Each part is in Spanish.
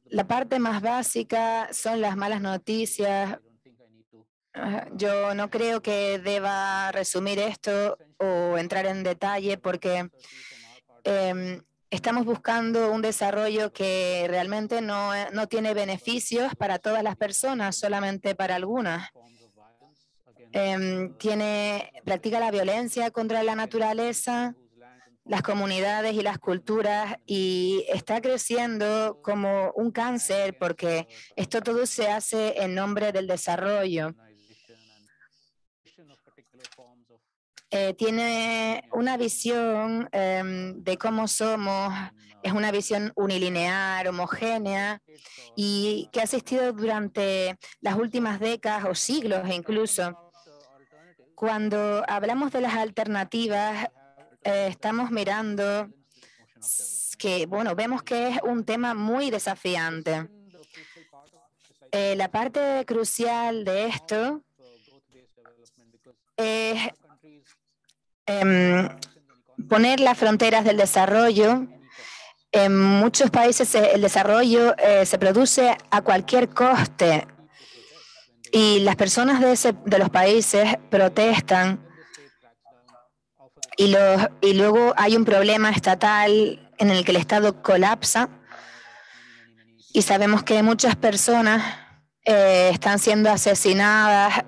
La parte más básica son las malas noticias. Yo no creo que deba resumir esto o entrar en detalle porque estamos buscando un desarrollo que realmente no tiene beneficios para todas las personas, solamente para algunas. Practica la violencia contra la naturaleza, las comunidades y las culturas, y está creciendo como un cáncer porque esto todo se hace en nombre del desarrollo. Tiene una visión de cómo somos, es una visión unilineal, homogénea, y que ha existido durante las últimas décadas o siglos incluso. Cuando hablamos de las alternativas, estamos mirando que, bueno, vemos que es un tema muy desafiante. La parte crucial de esto es poner las fronteras del desarrollo. En muchos países el desarrollo se produce a cualquier coste y las personas de los países protestan y luego hay un problema estatal en el que el Estado colapsa y sabemos que muchas personas están siendo asesinadas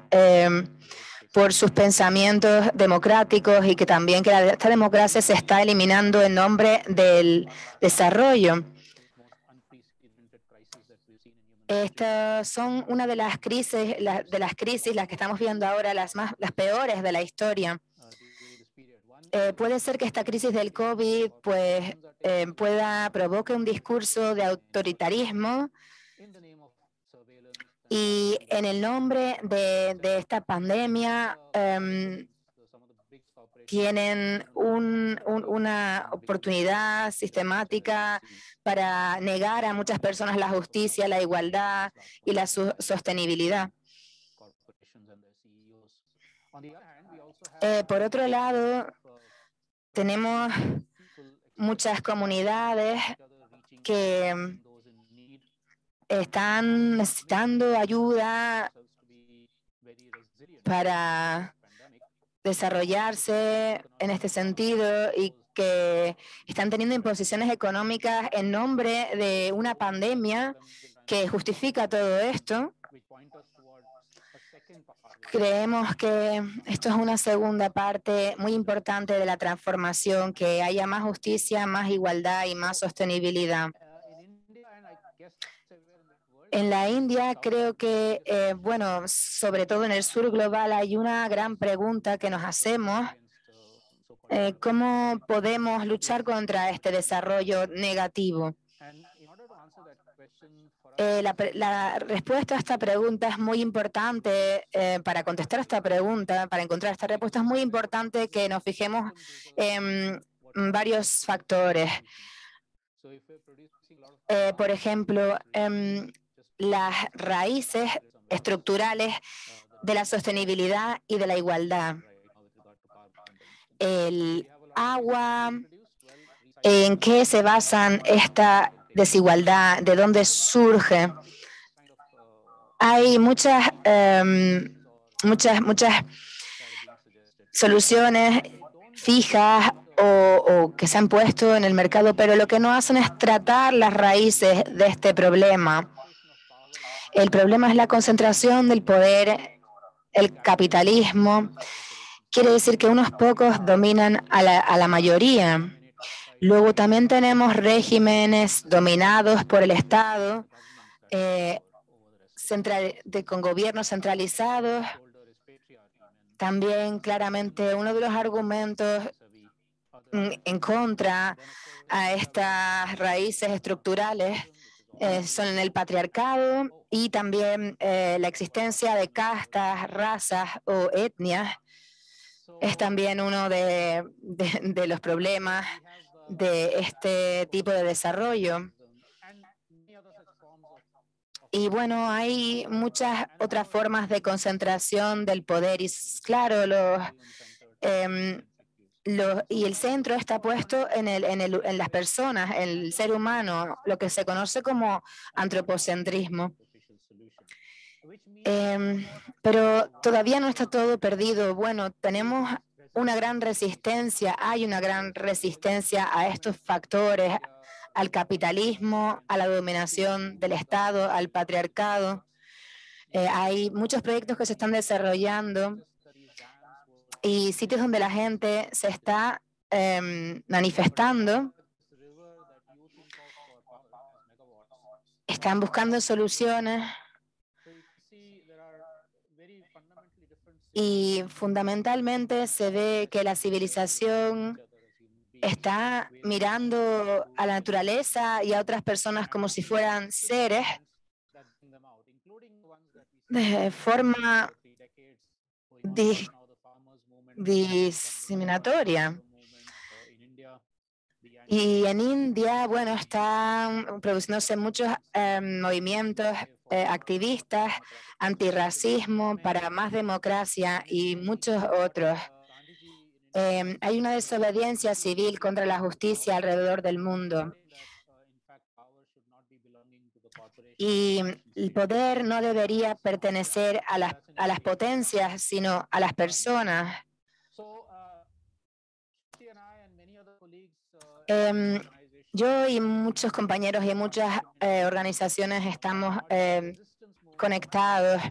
por sus pensamientos democráticos y que también esta democracia se está eliminando en nombre del desarrollo. Estas son una de las crisis, las que estamos viendo ahora, las peores de la historia. Puede ser que esta crisis del COVID pues, provoque un discurso de autoritarismo y en el nombre de esta pandemia tienen una oportunidad sistemática para negar a muchas personas la justicia, la igualdad y la sostenibilidad. Por otro lado, tenemos muchas comunidades que están necesitando ayuda para desarrollarse en este sentido y que están teniendo imposiciones económicas en nombre de una pandemia que justifica todo esto. Creemos que esto es una segunda parte muy importante de la transformación, que haya más justicia, más igualdad y más sostenibilidad. En la India creo que, bueno, sobre todo en el sur global hay una gran pregunta que nos hacemos. ¿Cómo podemos luchar contra este desarrollo negativo? La respuesta a esta pregunta es muy importante. Para contestar esta pregunta, para encontrar esta respuesta, es muy importante que nos fijemos en varios factores. Por ejemplo, las raíces estructurales de la sostenibilidad y de la igualdad. El agua, ¿en qué se basan esta desigualdad? ¿De dónde surge? Hay muchas soluciones fijas o que se han puesto en el mercado, pero lo que no hacen es tratar las raíces de este problema. El problema es la concentración del poder, el capitalismo. Quiere decir que unos pocos dominan a la mayoría. Luego también tenemos regímenes dominados por el Estado, con gobiernos centralizados. También claramente uno de los argumentos en contra a estas raíces estructurales son el patriarcado y también la existencia de castas, razas o etnias. Es también uno de los problemas de este tipo de desarrollo. Y bueno, hay muchas otras formas de concentración del poder y claro, y el centro está puesto en las personas, en el ser humano, lo que se conoce como antropocentrismo. Pero todavía no está todo perdido. Bueno, tenemos una gran resistencia, hay una gran resistencia a estos factores, al capitalismo, a la dominación del Estado, al patriarcado. Hay muchos proyectos que se están desarrollando y sitios donde la gente se está manifestando, están buscando soluciones y fundamentalmente se ve que la civilización está mirando a la naturaleza y a otras personas como si fueran seres de forma discriminatoria. Y en India, bueno, están produciéndose muchos movimientos activistas, antirracismo, para más democracia y muchos otros. Hay una desobediencia civil contra la justicia alrededor del mundo. Y el poder no debería pertenecer a las potencias, sino a las personas. Yo y muchos compañeros y muchas organizaciones estamos conectados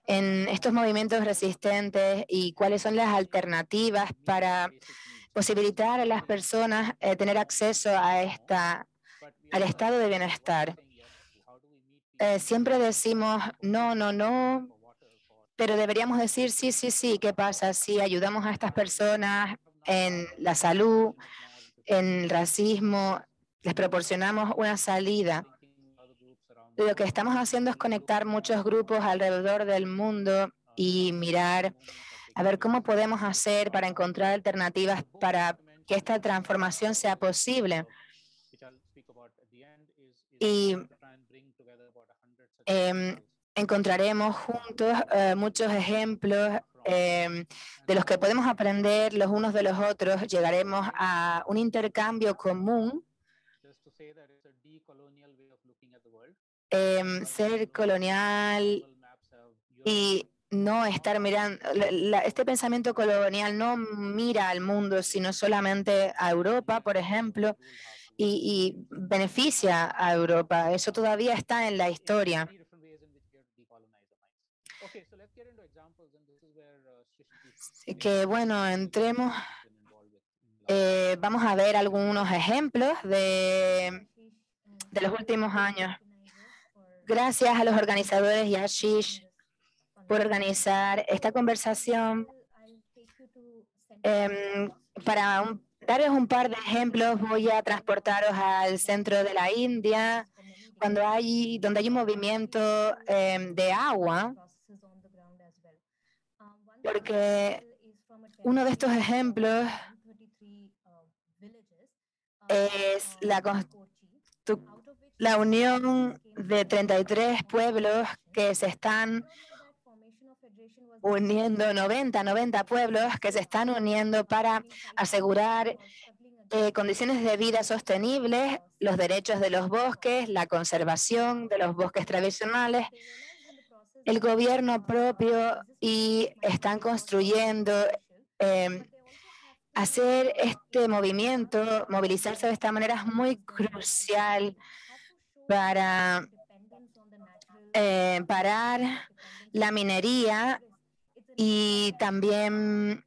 en estos movimientos resistentes y cuáles son las alternativas para posibilitar a las personas tener acceso a al estado de bienestar. Siempre decimos no, no, no, pero deberíamos decir sí, sí, sí. ¿Qué pasa si ayudamos a estas personas en la salud, en el racismo, les proporcionamos una salida? Lo que estamos haciendo es conectar muchos grupos alrededor del mundo y mirar a ver cómo podemos hacer para encontrar alternativas para que esta transformación sea posible. Y encontraremos juntos muchos ejemplos de los que podemos aprender los unos de los otros. Llegaremos a un intercambio común. Ser colonial y no estar mirando, este pensamiento colonial no mira al mundo, sino solamente a Europa, por ejemplo, y beneficia a Europa. Eso todavía está en la historia. Así que bueno, entremos, vamos a ver algunos ejemplos de los últimos años. Gracias a los organizadores y a Ashish por organizar esta conversación. Para darles un par de ejemplos, voy a transportaros al centro de la India, donde hay un movimiento de agua, porque uno de estos ejemplos es la unión de 33 pueblos que se están uniendo, 90 pueblos que se están uniendo para asegurar condiciones de vida sostenibles, los derechos de los bosques, la conservación de los bosques tradicionales, el gobierno propio, y están construyendo hacer este movimiento, movilizarse de esta manera es muy crucial para parar la minería y también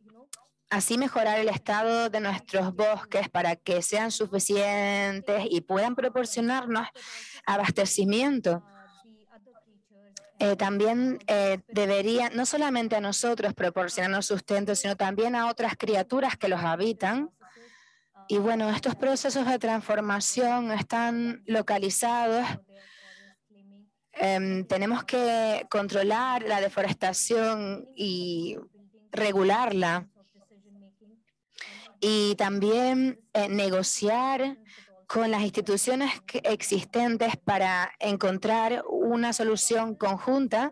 así mejorar el estado de nuestros bosques para que sean suficientes y puedan proporcionarnos abastecimiento. También debería no solamente a nosotros proporcionarnos sustento, sino también a otras criaturas que los habitan. Y bueno, estos procesos de transformación están localizados. Tenemos que controlar la deforestación y regularla. Y también negociar con las instituciones existentes para encontrar una solución conjunta,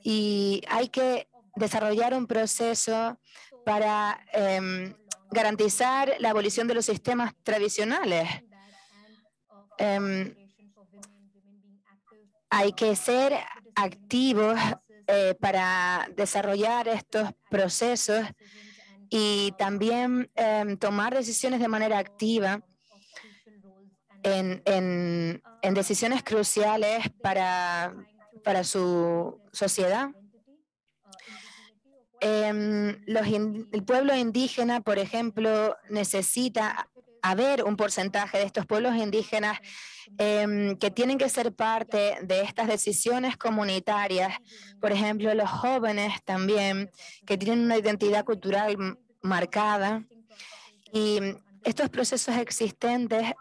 y hay que desarrollar un proceso para garantizar la abolición de los sistemas tradicionales. Hay que ser activos para desarrollar estos procesos y también tomar decisiones de manera activa en decisiones cruciales para su sociedad. El pueblo indígena, por ejemplo, necesita haber un porcentaje de estos pueblos indígenas que tienen que ser parte de estas decisiones comunitarias. Por ejemplo, los jóvenes también, que tienen una identidad cultural marcada. Y estos procesos existentes,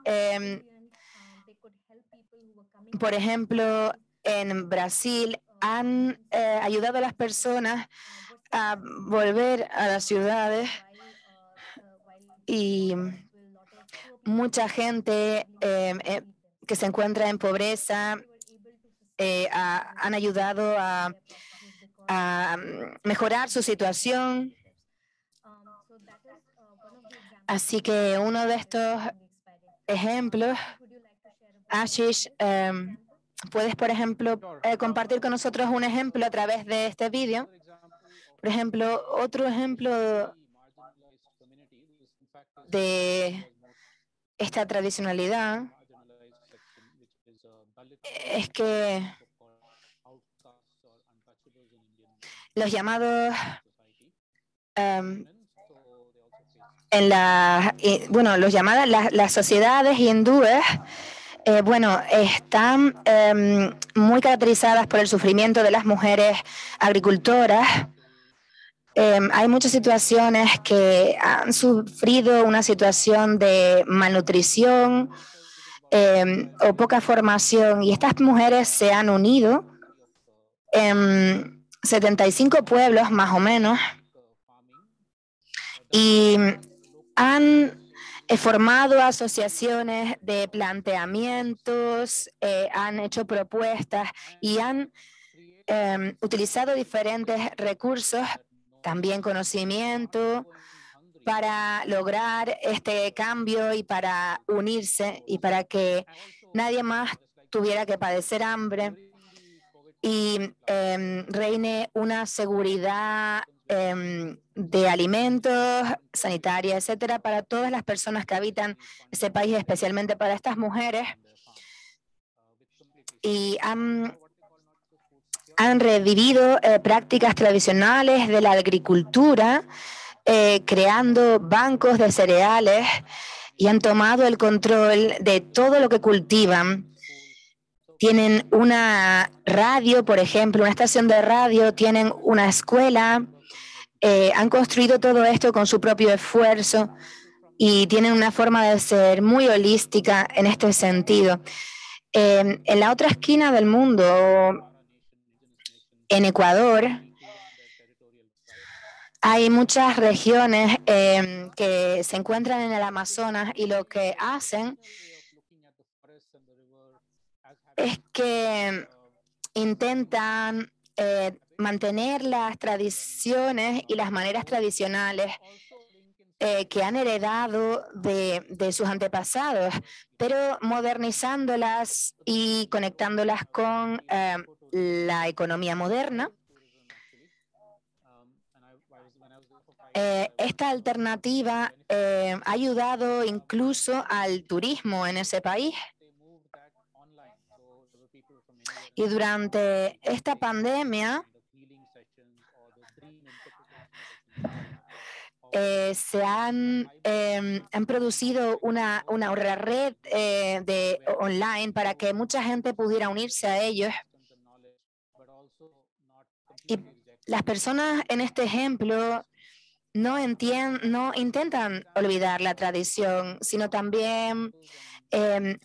por ejemplo, en Brasil, han ayudado a las personas a volver a las ciudades y mucha gente que se encuentra en pobreza han ayudado a mejorar su situación. Así que uno de estos ejemplos, Ashish, puedes, por ejemplo, compartir con nosotros un ejemplo a través de este vídeo. Por ejemplo, otro ejemplo de esta tradicionalidad es que los llamados las sociedades hindúes están muy caracterizadas por el sufrimiento de las mujeres agricultoras. Hay muchas situaciones que han sufrido una situación de malnutrición o poca formación, y estas mujeres se han unido en 75 pueblos más o menos y han formado asociaciones de planteamientos, han hecho propuestas y han utilizado diferentes recursos, también conocimiento, para lograr este cambio y para unirse y para que nadie más tuviera que padecer hambre y reine una seguridad de alimentos, sanitaria, etcétera, para todas las personas que habitan ese país, especialmente para estas mujeres. Y han revivido prácticas tradicionales de la agricultura, creando bancos de cereales, y han tomado el control de todo lo que cultivan. Tienen una radio, por ejemplo, una estación de radio, tienen una escuela, han construido todo esto con su propio esfuerzo y tienen una forma de ser muy holística en este sentido. En la otra esquina del mundo, en Ecuador, hay muchas regiones que se encuentran en el Amazonas, y lo que hacen es que intentan mantener las tradiciones y las maneras tradicionales que han heredado de sus antepasados, pero modernizándolas y conectándolas con la economía moderna. Esta alternativa ha ayudado incluso al turismo en ese país. Y durante esta pandemia se han producido una red online para que mucha gente pudiera unirse a ellos. Y las personas en este ejemplo no intentan olvidar la tradición, sino también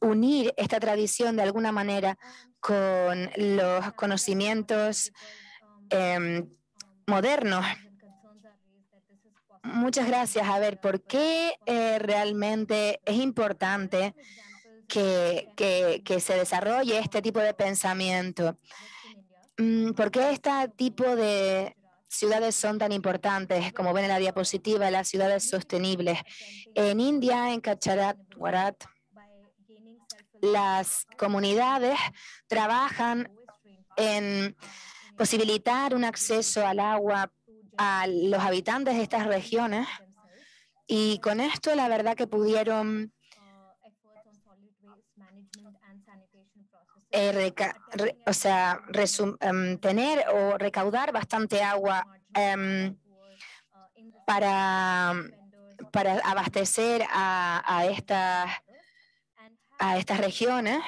unir esta tradición de alguna manera con los conocimientos modernos. Muchas gracias. A ver, ¿por qué realmente es importante que se desarrolle este tipo de pensamiento? ¿Por qué este tipo de ciudades son tan importantes, como ven en la diapositiva, las ciudades sostenibles. En India, en Gujarat, las comunidades trabajan en posibilitar un acceso al agua a los habitantes de estas regiones, y con esto la verdad que pudieron tener o recaudar bastante agua para abastecer a estas regiones.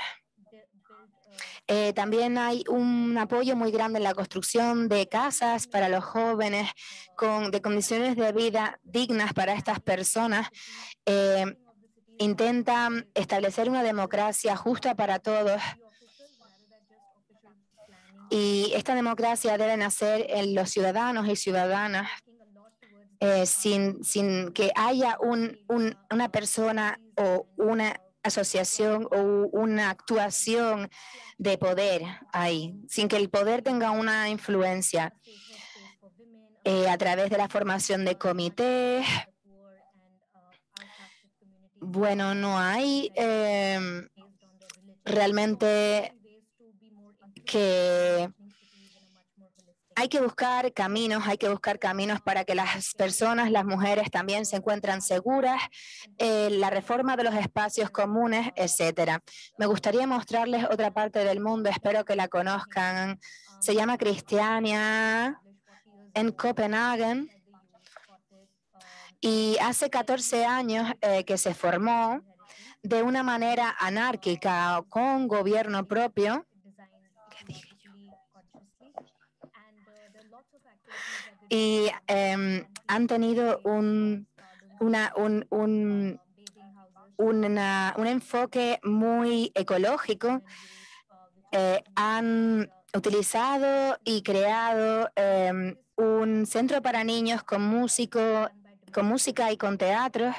También hay un apoyo muy grande en la construcción de casas para los jóvenes, de condiciones de vida dignas para estas personas. Intentan establecer una democracia justa para todos, y esta democracia debe nacer en los ciudadanos y ciudadanas, sin que haya una persona o una asociación o una actuación de poder ahí, sin que el poder tenga una influencia a través de la formación de comités. Bueno, no hay realmente que hay que buscar caminos para que las personas, las mujeres también se encuentren seguras, la reforma de los espacios comunes, etcétera. Me gustaría mostrarles otra parte del mundo, espero que la conozcan. Se llama Christiania, en Copenhague, y hace 14 años que se formó de una manera anárquica, con gobierno propio. Y han tenido un enfoque muy ecológico. Han utilizado y creado un centro para niños con música y con teatros.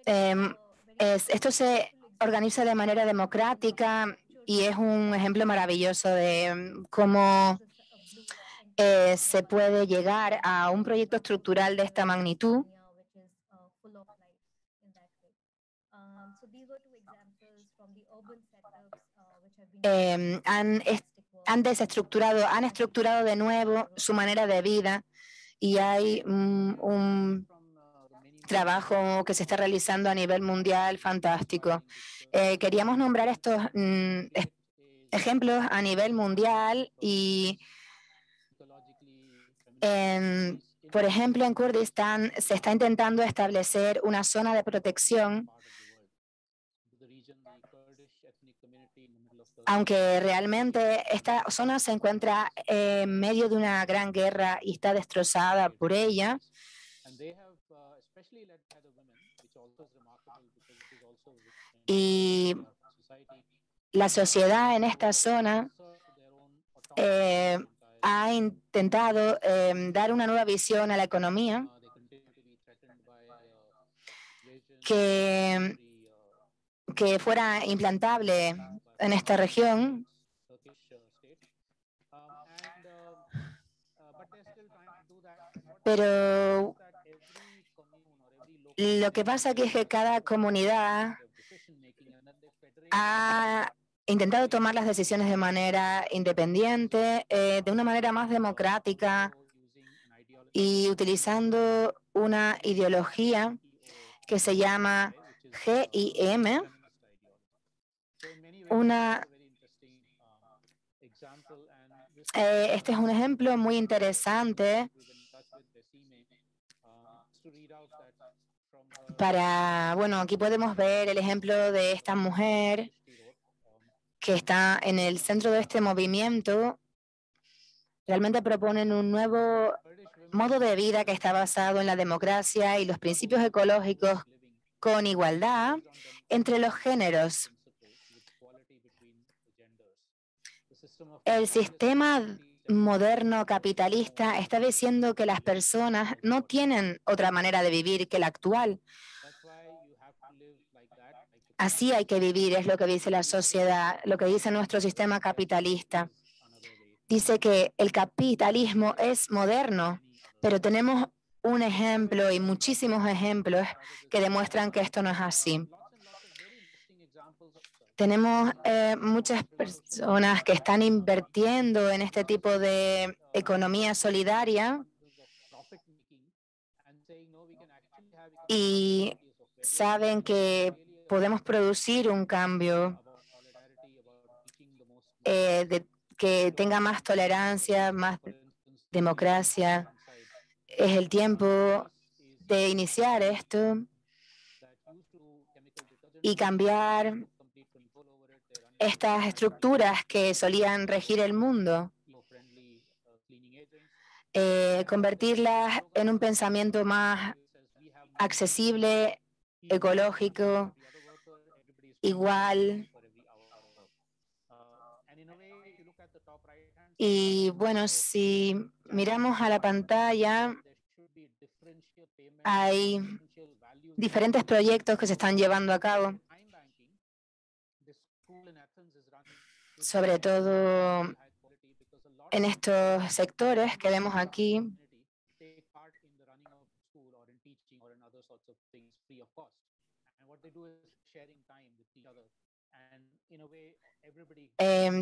Esto se organiza de manera democrática y es un ejemplo maravilloso de cómo se puede llegar a un proyecto estructural de esta magnitud. Han estructurado de nuevo su manera de vida, y hay un trabajo que se está realizando a nivel mundial fantástico. Queríamos nombrar estos ejemplos a nivel mundial, y por ejemplo, en Kurdistán se está intentando establecer una zona de protección, aunque realmente esta zona se encuentra en medio de una gran guerra y está destrozada por ella. Y la sociedad en esta zona ha intentado dar una nueva visión a la economía que fuera implantable en esta región. Pero lo que pasa aquí es que cada comunidad ha intentado tomar las decisiones de manera independiente, de una manera más democrática, y utilizando una ideología que se llama GIM, este es un ejemplo muy interesante bueno, aquí podemos ver el ejemplo de esta mujer que está en el centro de este movimiento. Realmente proponen un nuevo modo de vida que está basado en la democracia y los principios ecológicos, con igualdad entre los géneros. El sistema moderno capitalista está diciendo que las personas no tienen otra manera de vivir que la actual. Así hay que vivir, es lo que dice la sociedad, lo que dice nuestro sistema capitalista. dice que el capitalismo es moderno, pero tenemos un ejemplo y muchísimos ejemplos que demuestran que esto no es así. Tenemos muchas personas que están invirtiendo en este tipo de economía solidaria y saben que podemos producir un cambio que tenga más tolerancia, más democracia. Es el tiempo de iniciar esto y cambiar estas estructuras que solían regir el mundo, convertirlas en un pensamiento más accesible, ecológico, igual. Y bueno, si miramos a la pantalla, hay diferentes proyectos que se están llevando a cabo, sobre todo en estos sectores que vemos aquí.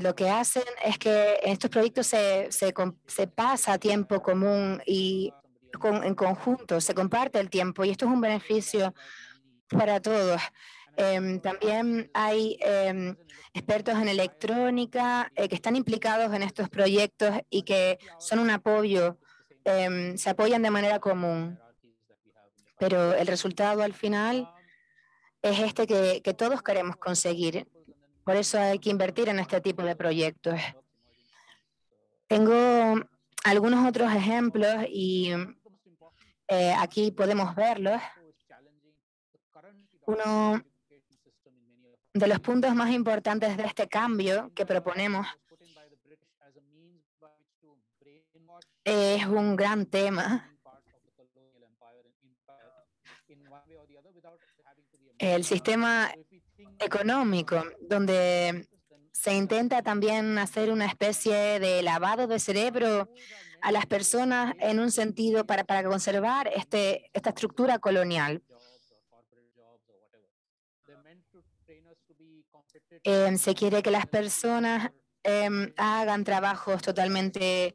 Lo que hacen es que en estos proyectos se pasa tiempo común y en conjunto, se comparte el tiempo y esto es un beneficio para todos. También hay expertos en electrónica que están implicados en estos proyectos y que son un apoyo, se apoyan de manera común. Pero el resultado al final es este que todos queremos conseguir. Por eso hay que invertir en este tipo de proyectos. Tengo algunos otros ejemplos y aquí podemos verlos. Uno de los puntos más importantes de este cambio que proponemos es un gran tema. El sistema económico, donde se intenta también hacer una especie de lavado de cerebro a las personas en un sentido para conservar esta estructura colonial. Se quiere que las personas hagan trabajos totalmente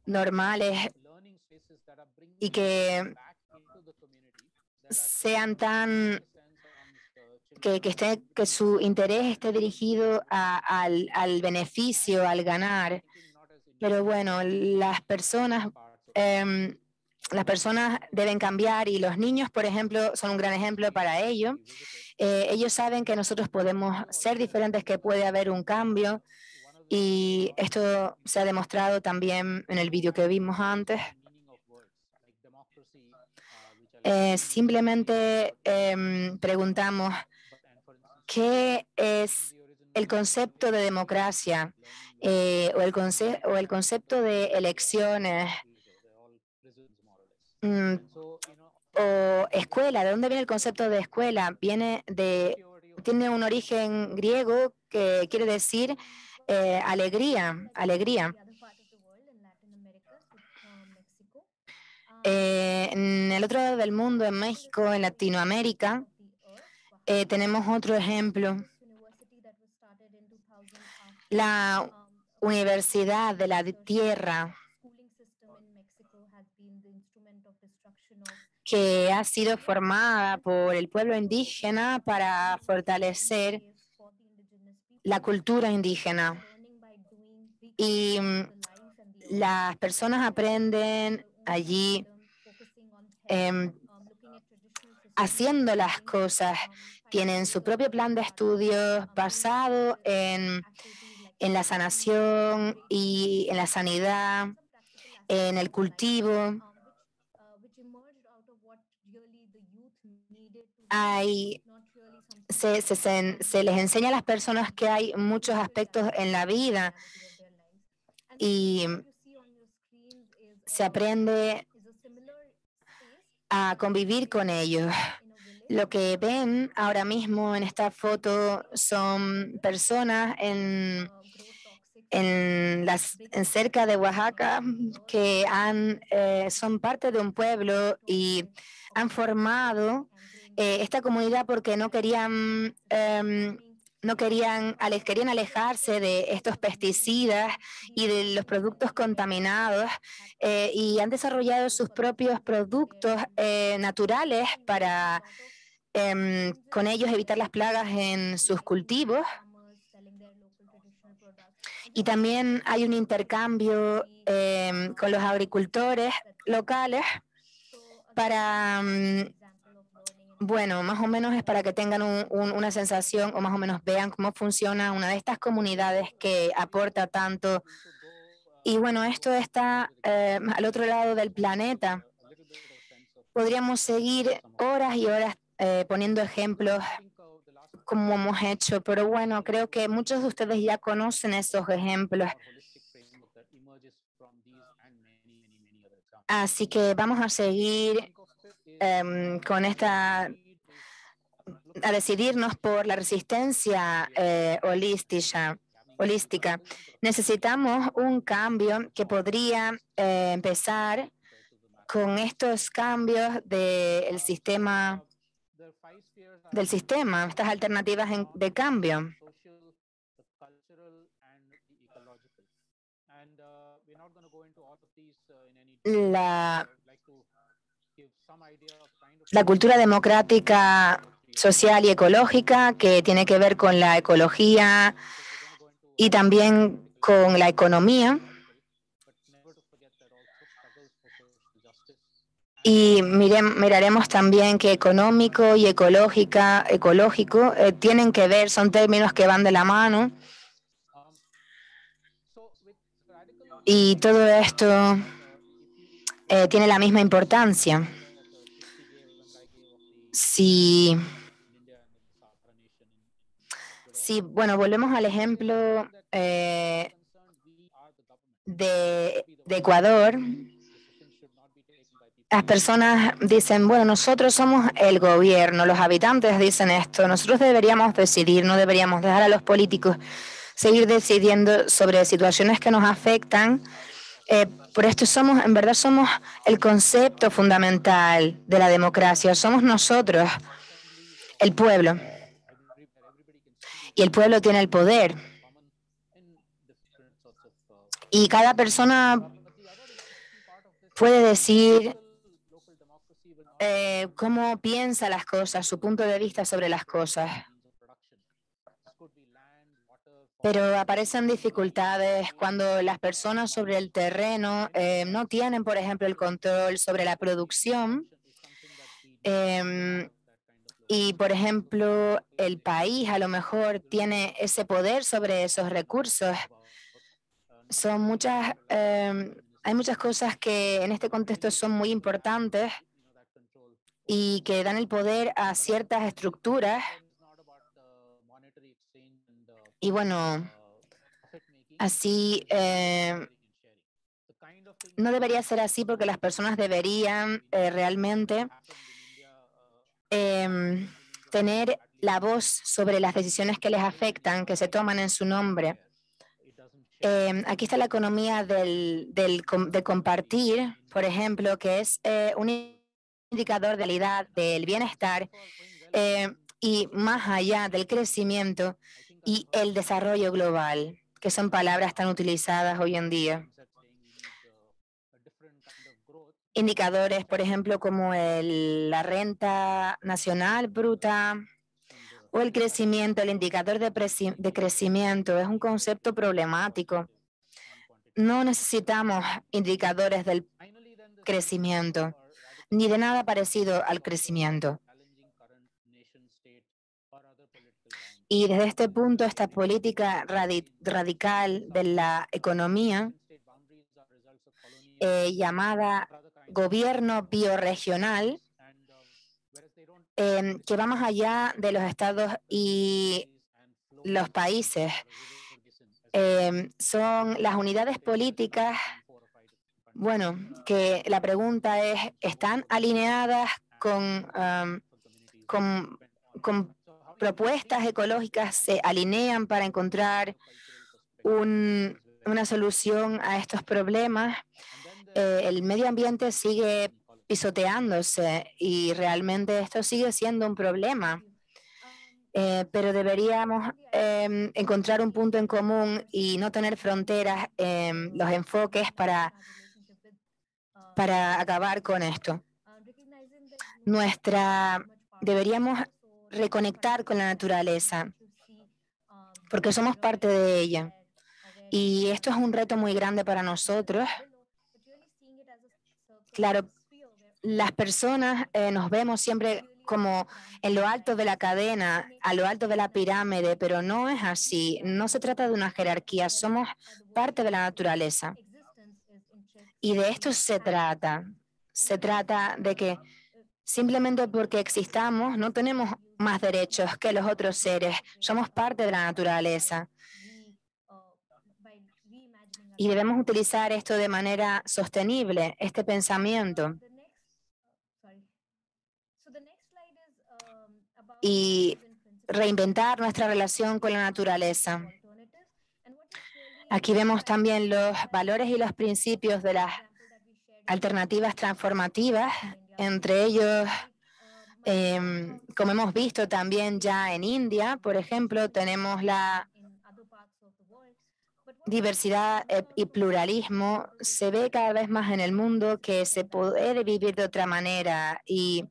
normales y que sean tan que su interés esté dirigido al beneficio, al ganar. Pero bueno, las personas deben cambiar y los niños, por ejemplo, son un gran ejemplo para ello. Ellos saben que nosotros podemos ser diferentes, que puede haber un cambio y esto se ha demostrado también en el vídeo que vimos antes. Simplemente preguntamos, ¿qué es el concepto de democracia o el concepto de elecciones o escuela? ¿De dónde viene el concepto de escuela? Tiene un origen griego que quiere decir alegría, alegría. En el otro lado del mundo, en México, en Latinoamérica, tenemos otro ejemplo. La Universidad de la Tierra, que ha sido formada por el pueblo indígena para fortalecer la cultura indígena. Y las personas aprenden allí haciendo las cosas. Tienen su propio plan de estudios basado en la sanación y en la sanidad, en el cultivo. Se les enseña a las personas que hay muchos aspectos en la vida y se aprende a convivir con ellos. Lo que ven ahora mismo en esta foto son personas en en cerca de Oaxaca que son parte de un pueblo y han formado esta comunidad porque querían alejarse de estos pesticidas y de los productos contaminados y han desarrollado sus propios productos naturales para con ellos evitar las plagas en sus cultivos. Y también hay un intercambio con los agricultores locales para, bueno, más o menos es para que tengan una sensación o más o menos vean cómo funciona una de estas comunidades que aporta tanto. Y bueno, esto está al otro lado del planeta. Podríamos seguir horas y horas poniendo ejemplos como hemos hecho, pero bueno, creo que muchos de ustedes ya conocen esos ejemplos. Así que vamos a seguir con a decidirnos por la resistencia holística. Necesitamos un cambio que podría empezar con estos cambios del sistema, estas alternativas de cambio. La cultura democrática, social y ecológica, que tiene que ver con la ecología y también con la economía. Y miraremos también que económico y ecológico tienen que ver, son términos que van de la mano. Y todo esto tiene la misma importancia. Si, bueno, volvemos al ejemplo de Ecuador. Las personas dicen, bueno, nosotros somos el gobierno, los habitantes dicen esto, nosotros deberíamos decidir, no deberíamos dejar a los políticos seguir decidiendo sobre situaciones que nos afectan. Por esto en verdad somos el concepto fundamental de la democracia, somos nosotros, el pueblo. Y el pueblo tiene el poder. Y cada persona puede decir cómo piensa las cosas, su punto de vista sobre las cosas. Pero aparecen dificultades cuando las personas sobre el terreno no tienen, por ejemplo, el control sobre la producción. Y, por ejemplo, el país a lo mejor tiene ese poder sobre esos recursos. Hay muchas cosas que en este contexto son muy importantes y que dan el poder a ciertas estructuras. Y bueno, así no debería ser así porque las personas deberían realmente tener la voz sobre las decisiones que les afectan, que se toman en su nombre. Aquí está la economía de compartir, por ejemplo, que es un indicador de calidad del bienestar y más allá del crecimiento y el desarrollo global, que son palabras tan utilizadas hoy en día. Indicadores, por ejemplo, como la renta nacional bruta o el crecimiento, el indicador de crecimiento es un concepto problemático. No necesitamos indicadores del crecimiento, ni de nada parecido al crecimiento. Y desde este punto, esta política radical de la economía, llamada gobierno bioregional, que va más allá de los estados y los países. Son las unidades políticas, bueno, que la pregunta es, ¿están alineadas con propuestas ecológicas? ¿Se alinean para encontrar un una solución a estos problemas, el medio ambiente sigue pisoteándose y realmente esto sigue siendo un problema. Pero deberíamos encontrar un punto en común y no tener fronteras en los enfoques para acabar con esto. Deberíamos reconectar con la naturaleza, porque somos parte de ella. Y esto es un reto muy grande para nosotros. Claro, las personas nos vemos siempre como en lo alto de la cadena, a lo alto de la pirámide, pero no es así. No se trata de una jerarquía, somos parte de la naturaleza. Y de esto se trata. Se trata de que simplemente porque existamos no tenemos más derechos que los otros seres. Somos parte de la naturaleza. Y debemos utilizar esto de manera sostenible, este pensamiento. Y reinventar nuestra relación con la naturaleza. Aquí vemos también los valores y los principios de las alternativas transformativas, entre ellos, como hemos visto también ya en India, por ejemplo, tenemos la diversidad y pluralismo. Se ve cada vez más en el mundo que se puede vivir de otra manera. ¿Y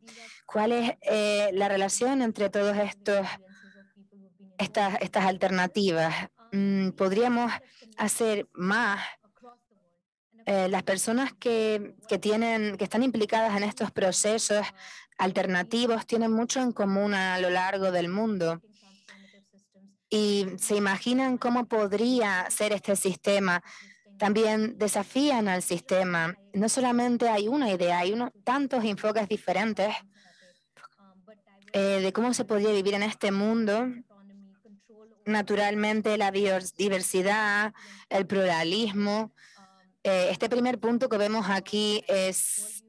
cuál es la relación entre todas estas alternativas? Podríamos hacer más. Las personas que están implicadas en estos procesos alternativos tienen mucho en común a lo largo del mundo. Y se imaginan cómo podría ser este sistema. También desafían al sistema. No solamente hay una idea, hay tantos enfoques diferentes de cómo se podría vivir en este mundo. Naturalmente, la diversidad, el pluralismo. Este primer punto que vemos aquí es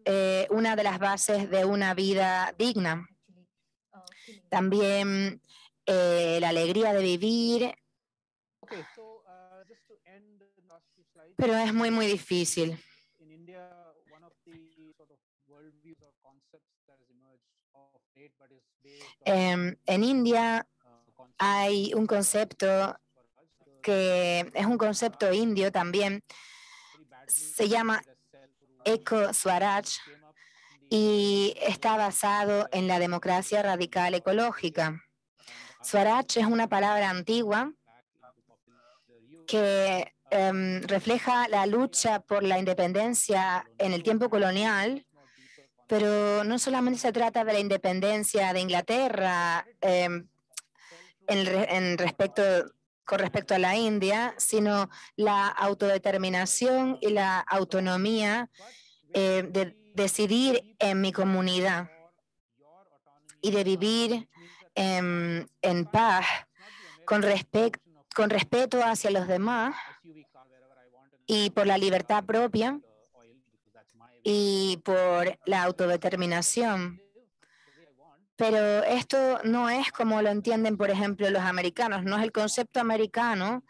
una de las bases de una vida digna. También la alegría de vivir, pero es muy, muy difícil. En India hay un concepto que es un concepto indio también, se llama Eco Swaraj y está basado en la democracia radical ecológica. Swaraj es una palabra antigua que refleja la lucha por la independencia en el tiempo colonial, pero no solamente se trata de la independencia de Inglaterra con respecto a la India, sino la autodeterminación y la autonomía de decidir en mi comunidad y de vivir en paz, con respeto hacia los demás y por la libertad propia y por la autodeterminación. Pero esto no es como lo entienden, por ejemplo, los americanos, no es el concepto americano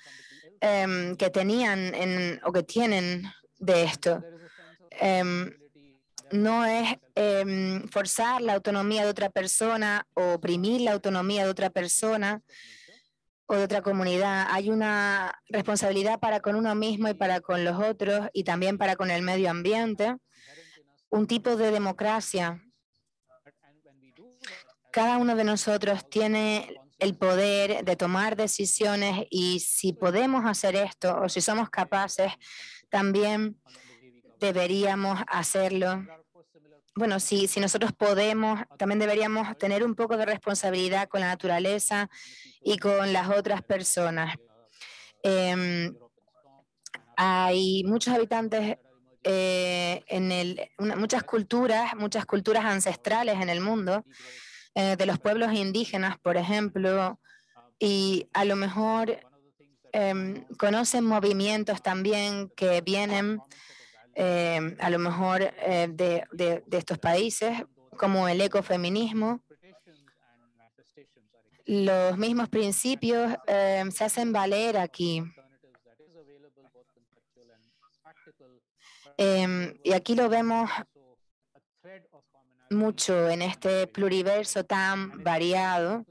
que tenían o que tienen de esto. No es forzar la autonomía de otra persona o oprimir la autonomía de otra persona o de otra comunidad. Hay una responsabilidad para con uno mismo y para con los otros y también para con el medio ambiente, un tipo de democracia. Cada uno de nosotros tiene el poder de tomar decisiones y si podemos hacer esto o si somos capaces, también deberíamos hacerlo. Bueno, si nosotros podemos, también deberíamos tener un poco de responsabilidad con la naturaleza y con las otras personas. Hay muchos habitantes, muchas culturas ancestrales en el mundo, de los pueblos indígenas, por ejemplo, y a lo mejor conocen movimientos también que vienen a lo mejor de estos países, como el ecofeminismo. Los mismos principios se hacen valer aquí. Y aquí lo vemos mucho en este pluriverso tan variado.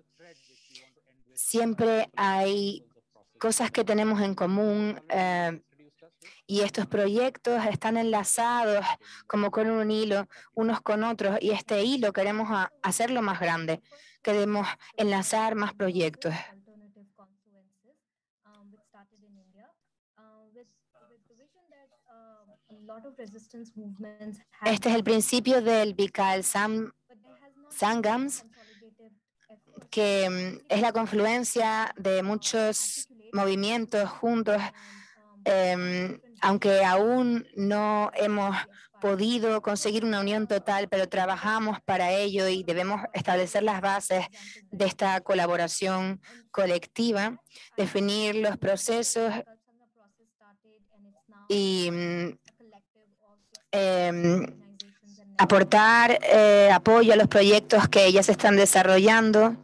Siempre hay cosas que tenemos en común y estos proyectos están enlazados como con un hilo unos con otros y este hilo queremos hacerlo más grande, queremos enlazar más proyectos. Este es el principio del Bikal Sangams, que es la confluencia de muchos movimientos juntos, aunque aún no hemos podido conseguir una unión total, pero trabajamos para ello y debemos establecer las bases de esta colaboración colectiva, definir los procesos y aportar apoyo a los proyectos que ya se están desarrollando.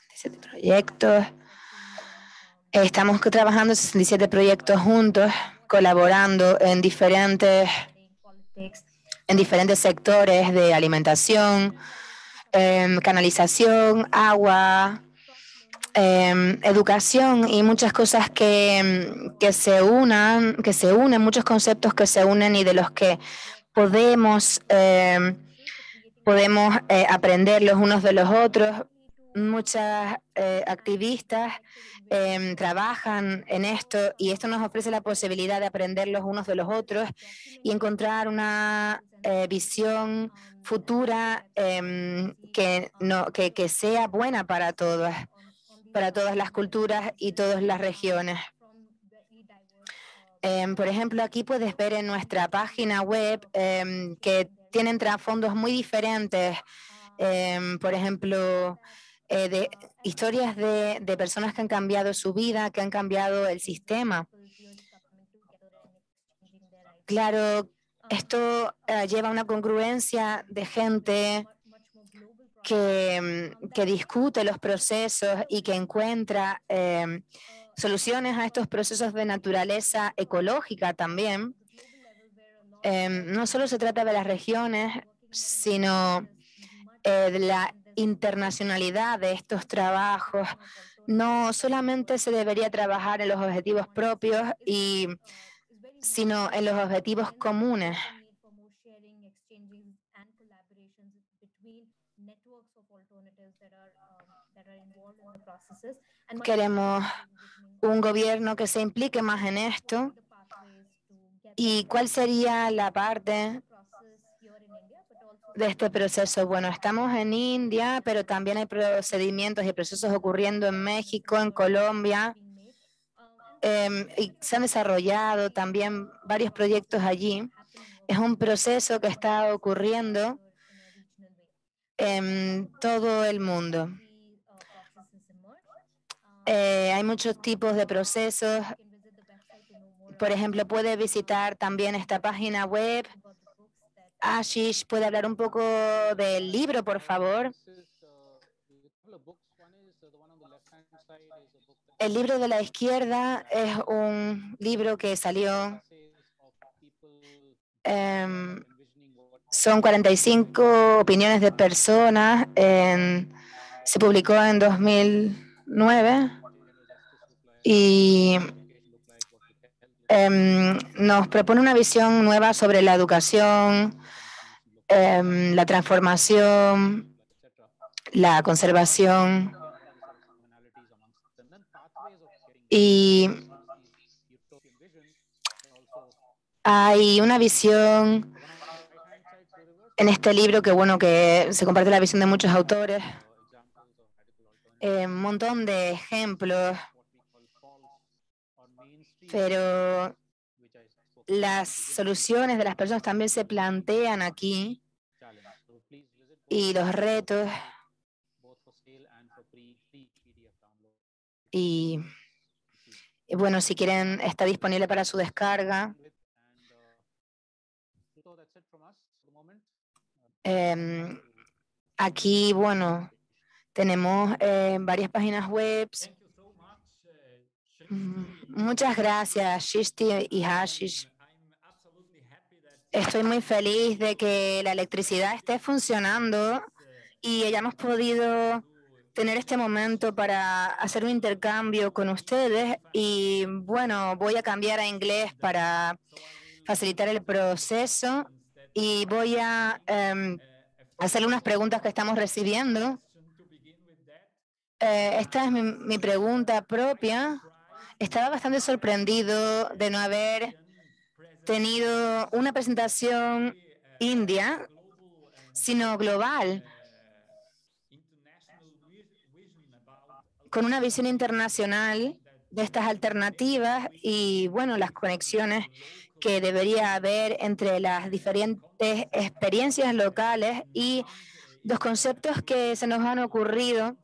67 proyectos. Estamos trabajando 67 proyectos juntos, colaborando en diferentes sectores de alimentación, canalización, agua, educación y muchas cosas que se unen, muchos conceptos que se unen y de los que podemos aprender los unos de los otros. Muchas activistas trabajan en esto y esto nos ofrece la posibilidad de aprender los unos de los otros y encontrar una visión futura que sea buena para todas las culturas y todas las regiones. Por ejemplo, aquí puedes ver en nuestra página web que tienen trasfondos muy diferentes. Por ejemplo, de historias de personas que han cambiado su vida, que han cambiado el sistema. Claro, esto lleva a una congruencia de gente que discute los procesos y que encuentra soluciones a estos procesos de naturaleza ecológica también. No solo se trata de las regiones, sino de la internacionalidad de estos trabajos. No solamente se debería trabajar en los objetivos propios, sino en los objetivos comunes. Queremos un gobierno que se implique más en esto. ¿Y cuál sería la parte de este proceso? Bueno, estamos en India, pero también hay procedimientos y procesos ocurriendo en México, en Colombia, y se han desarrollado también varios proyectos allí. Es un proceso que está ocurriendo en todo el mundo. Hay muchos tipos de procesos. Por ejemplo, puede visitar también esta página web. Ashish, ¿puede hablar un poco del libro, por favor? El libro de la izquierda es un libro que salió, son 45 opiniones de personas, se publicó en 2009 y nos propone una visión nueva sobre la educación, la transformación, la conservación y hay una visión en este libro que se comparte la visión de muchos autores, un montón de ejemplos, pero las soluciones de las personas también se plantean aquí y los retos y bueno, si quieren, está disponible para su descarga. Aquí, bueno, tenemos varias páginas web. Muchas gracias, Shishti y Hashish. Estoy muy feliz de que la electricidad esté funcionando y hayamos podido tener este momento para hacer un intercambio con ustedes. Y bueno, voy a cambiar a inglés para facilitar el proceso y voy a hacerle unas preguntas que estamos recibiendo. Esta es mi pregunta propia. Estaba bastante sorprendido de no haber tenido una presentación india, sino global, con una visión internacional de estas alternativas y, bueno, las conexiones que debería haber entre las diferentes experiencias locales y los conceptos que se nos han ocurrido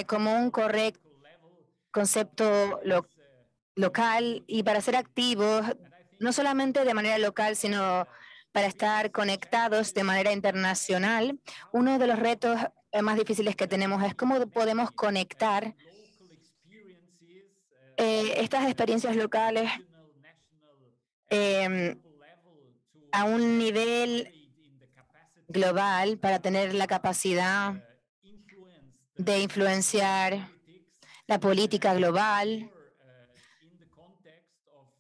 como un correcto concepto local y para ser activos, no solamente de manera local, sino para estar conectados de manera internacional. Uno de los retos más difíciles que tenemos es cómo podemos conectar estas experiencias locales eh, a un nivel global para tener la capacidad de influenciar la política global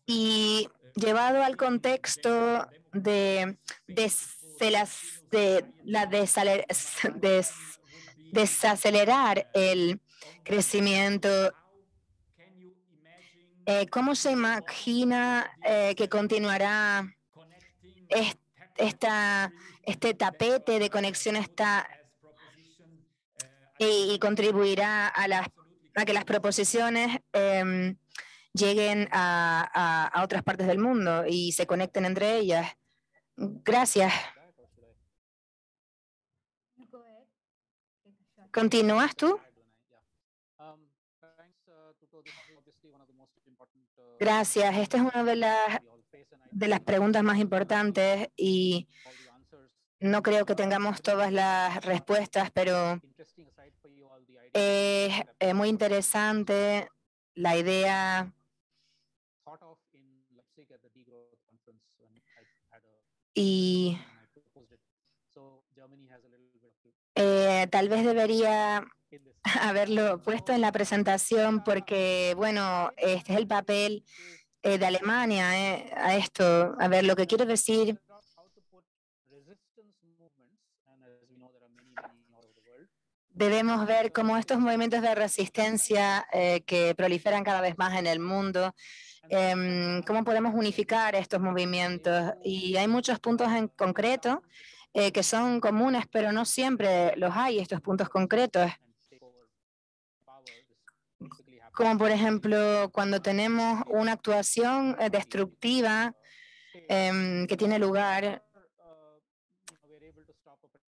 y llevado al contexto de desacelerar el crecimiento. ¿Cómo se imagina que continuará es- este tapete de conexión y contribuirá a que las proposiciones lleguen a otras partes del mundo y se conecten entre ellas? Gracias. ¿Continúas tú? Gracias. Esta es una de las preguntas más importantes y no creo que tengamos todas las respuestas, pero es muy interesante la idea y tal vez debería haberlo puesto en la presentación porque, bueno, este es el papel de Alemania a esto. A ver, lo que quiero decir, debemos ver cómo estos movimientos de resistencia que proliferan cada vez más en el mundo, cómo podemos unificar estos movimientos. Y hay muchos puntos en concreto que son comunes, pero no siempre los hay, estos puntos concretos. Como por ejemplo cuando tenemos una actuación destructiva que tiene lugar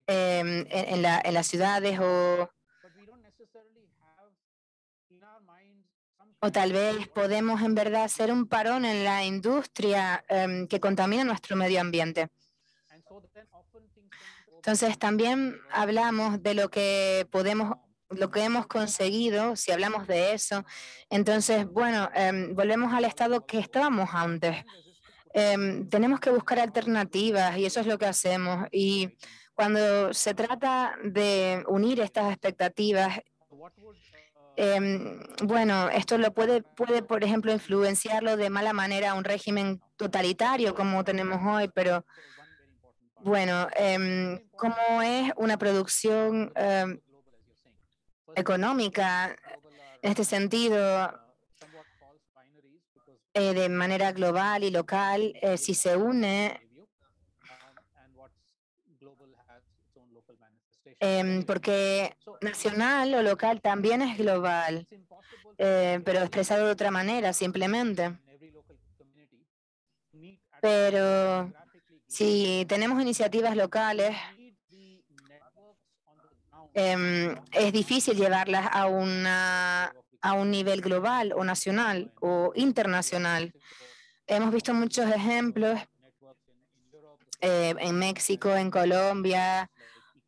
en las ciudades o tal vez podemos en verdad hacer un parón en la industria que contamina nuestro medio ambiente. Entonces también hablamos de lo que podemos, lo que hemos conseguido, si hablamos de eso. Entonces, bueno, volvemos al estado que estábamos antes. Tenemos que buscar alternativas y eso es lo que hacemos. Y cuando se trata de unir estas expectativas, bueno, esto puede, por ejemplo, influenciarlo de mala manera a un régimen totalitario como tenemos hoy, pero bueno, ¿cómo es una producción económica en este sentido de manera global y local si se une? Porque nacional o local también es global, pero expresado de otra manera, simplemente. Pero si tenemos iniciativas locales, es difícil llevarlas a un nivel global o nacional o internacional. Hemos visto muchos ejemplos en México, en Colombia,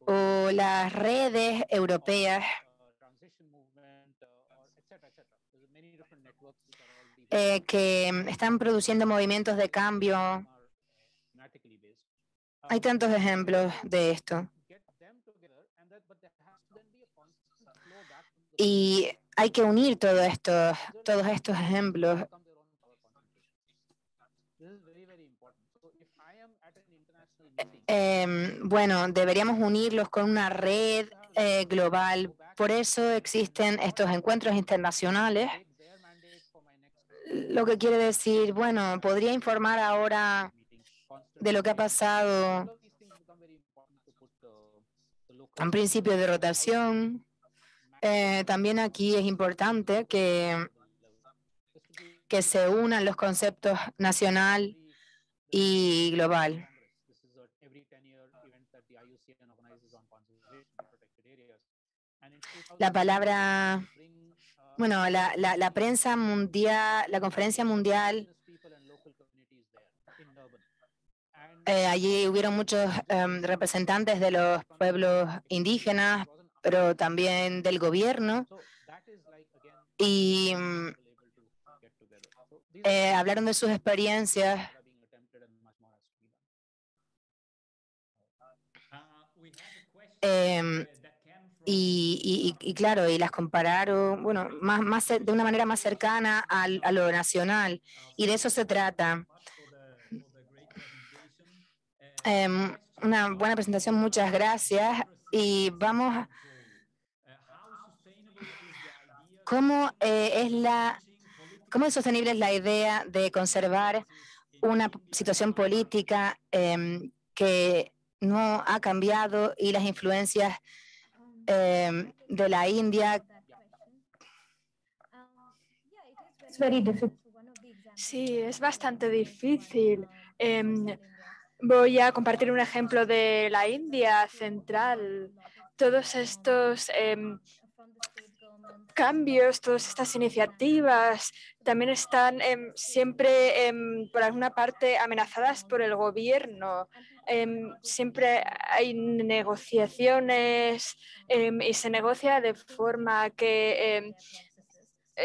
o las redes europeas que están produciendo movimientos de cambio Hay tantos ejemplos de esto. Y hay que unir todos estos ejemplos. Bueno, deberíamos unirlos con una red global. Por eso existen estos encuentros internacionales. Lo que quiere decir, bueno, podría informar ahora de lo que ha pasado, un principio de rotación. También aquí es importante que se unan los conceptos nacional y global. La palabra, bueno, la prensa mundial, la conferencia mundial, allí hubieron muchos representantes de los pueblos indígenas, pero también del gobierno, y hablaron de sus experiencias. Y claro, y las compararon, bueno, de una manera más cercana a lo nacional, y de eso se trata. Una buena presentación, muchas gracias. Y vamos, ¿cómo cómo es sostenible es la idea de conservar una situación política que no ha cambiado y las influencias de la India? Sí, es bastante difícil. Voy a compartir un ejemplo de la India central. Todos estos cambios, todas estas iniciativas también están siempre, por alguna parte, amenazadas por el gobierno. Siempre hay negociaciones y se negocia de forma que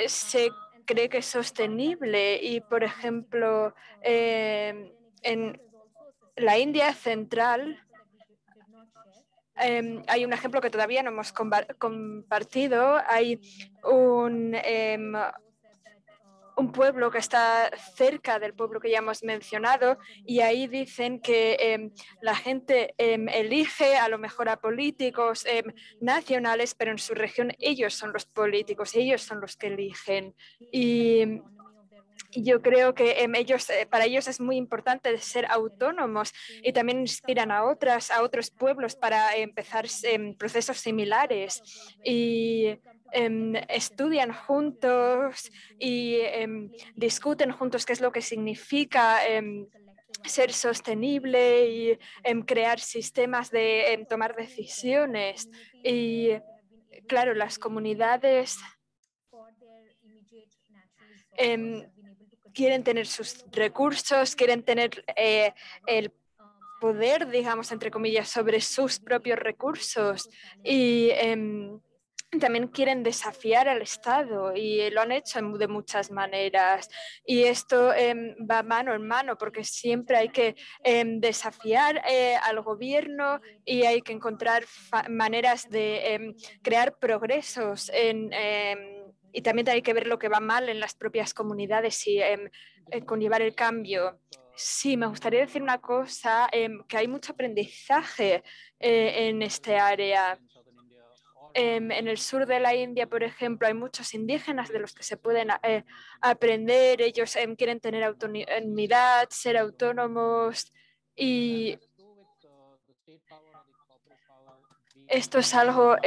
se cree que es sostenible y, por ejemplo, en la India central hay un ejemplo que todavía no hemos compartido. Hay un pueblo que está cerca del pueblo que ya hemos mencionado y ahí dicen que la gente elige a lo mejor a políticos nacionales, pero en su región ellos son los políticos, ellos son los que eligen. Y yo creo que para ellos es muy importante ser autónomos y también inspiran a otros pueblos para empezar procesos similares y estudian juntos y discuten juntos qué es lo que significa ser sostenible y crear sistemas de tomar decisiones. Y claro, las comunidades quieren tener sus recursos, quieren tener el poder, digamos, entre comillas, sobre sus propios recursos y también quieren desafiar al Estado y lo han hecho de muchas maneras. Y esto va mano en mano porque siempre hay que desafiar al gobierno y hay que encontrar maneras de crear progresos y también hay que ver lo que va mal en las propias comunidades y conllevar el cambio. Sí, me gustaría decir una cosa, que hay mucho aprendizaje en este área. En el sur de la India, por ejemplo, hay muchos indígenas de los que se pueden aprender. Ellos quieren tener autonomía, ser autónomos y esto es algo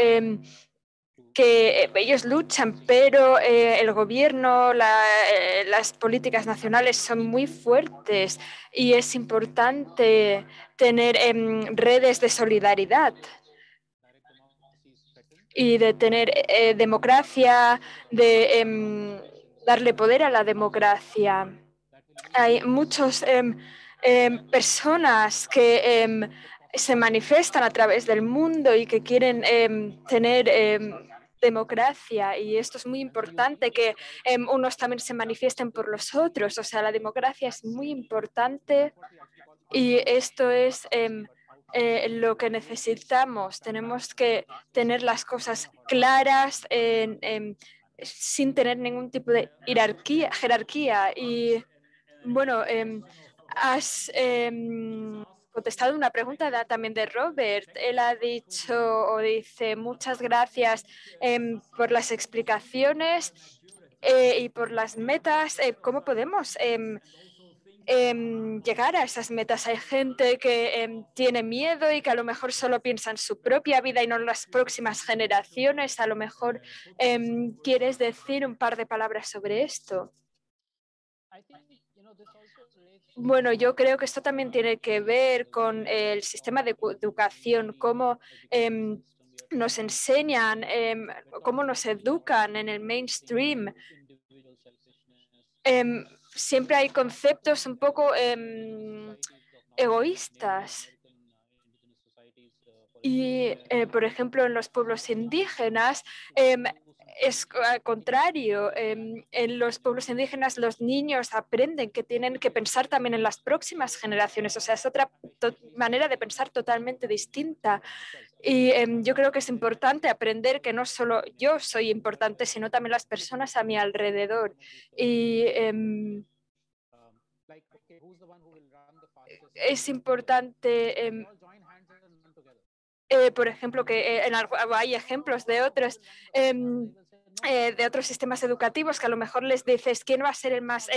que ellos luchan, pero el gobierno, las políticas nacionales son muy fuertes y es importante tener redes de solidaridad y de tener democracia, de darle poder a la democracia. Hay muchas personas que se manifiestan a través del mundo y que quieren tener democracia y esto es muy importante que unos también se manifiesten por los otros, o sea, la democracia es muy importante Y esto es lo que necesitamos. Tenemos que tener las cosas claras sin tener ningún tipo de jerarquía. Y bueno, has contestado una pregunta también de Robert. Él ha dicho o dice muchas gracias por las explicaciones y por las metas. ¿Cómo podemos llegar a esas metas? Hay gente que tiene miedo y que a lo mejor solo piensa en su propia vida y no en las próximas generaciones. A lo mejor quieres decir un par de palabras sobre esto. Bueno, yo creo que esto también tiene que ver con el sistema de educación, cómo nos enseñan, cómo nos educan en el mainstream. Siempre hay conceptos un poco egoístas. Y, por ejemplo, en los pueblos indígenas es al contrario. En los pueblos indígenas los niños aprenden que tienen que pensar también en las próximas generaciones. O sea, es otra manera de pensar totalmente distinta. Y yo creo que es importante aprender que no solo yo soy importante, sino también las personas a mi alrededor. Y es importante por ejemplo, que hay ejemplos de otros sistemas educativos que a lo mejor les dices quién va a ser el más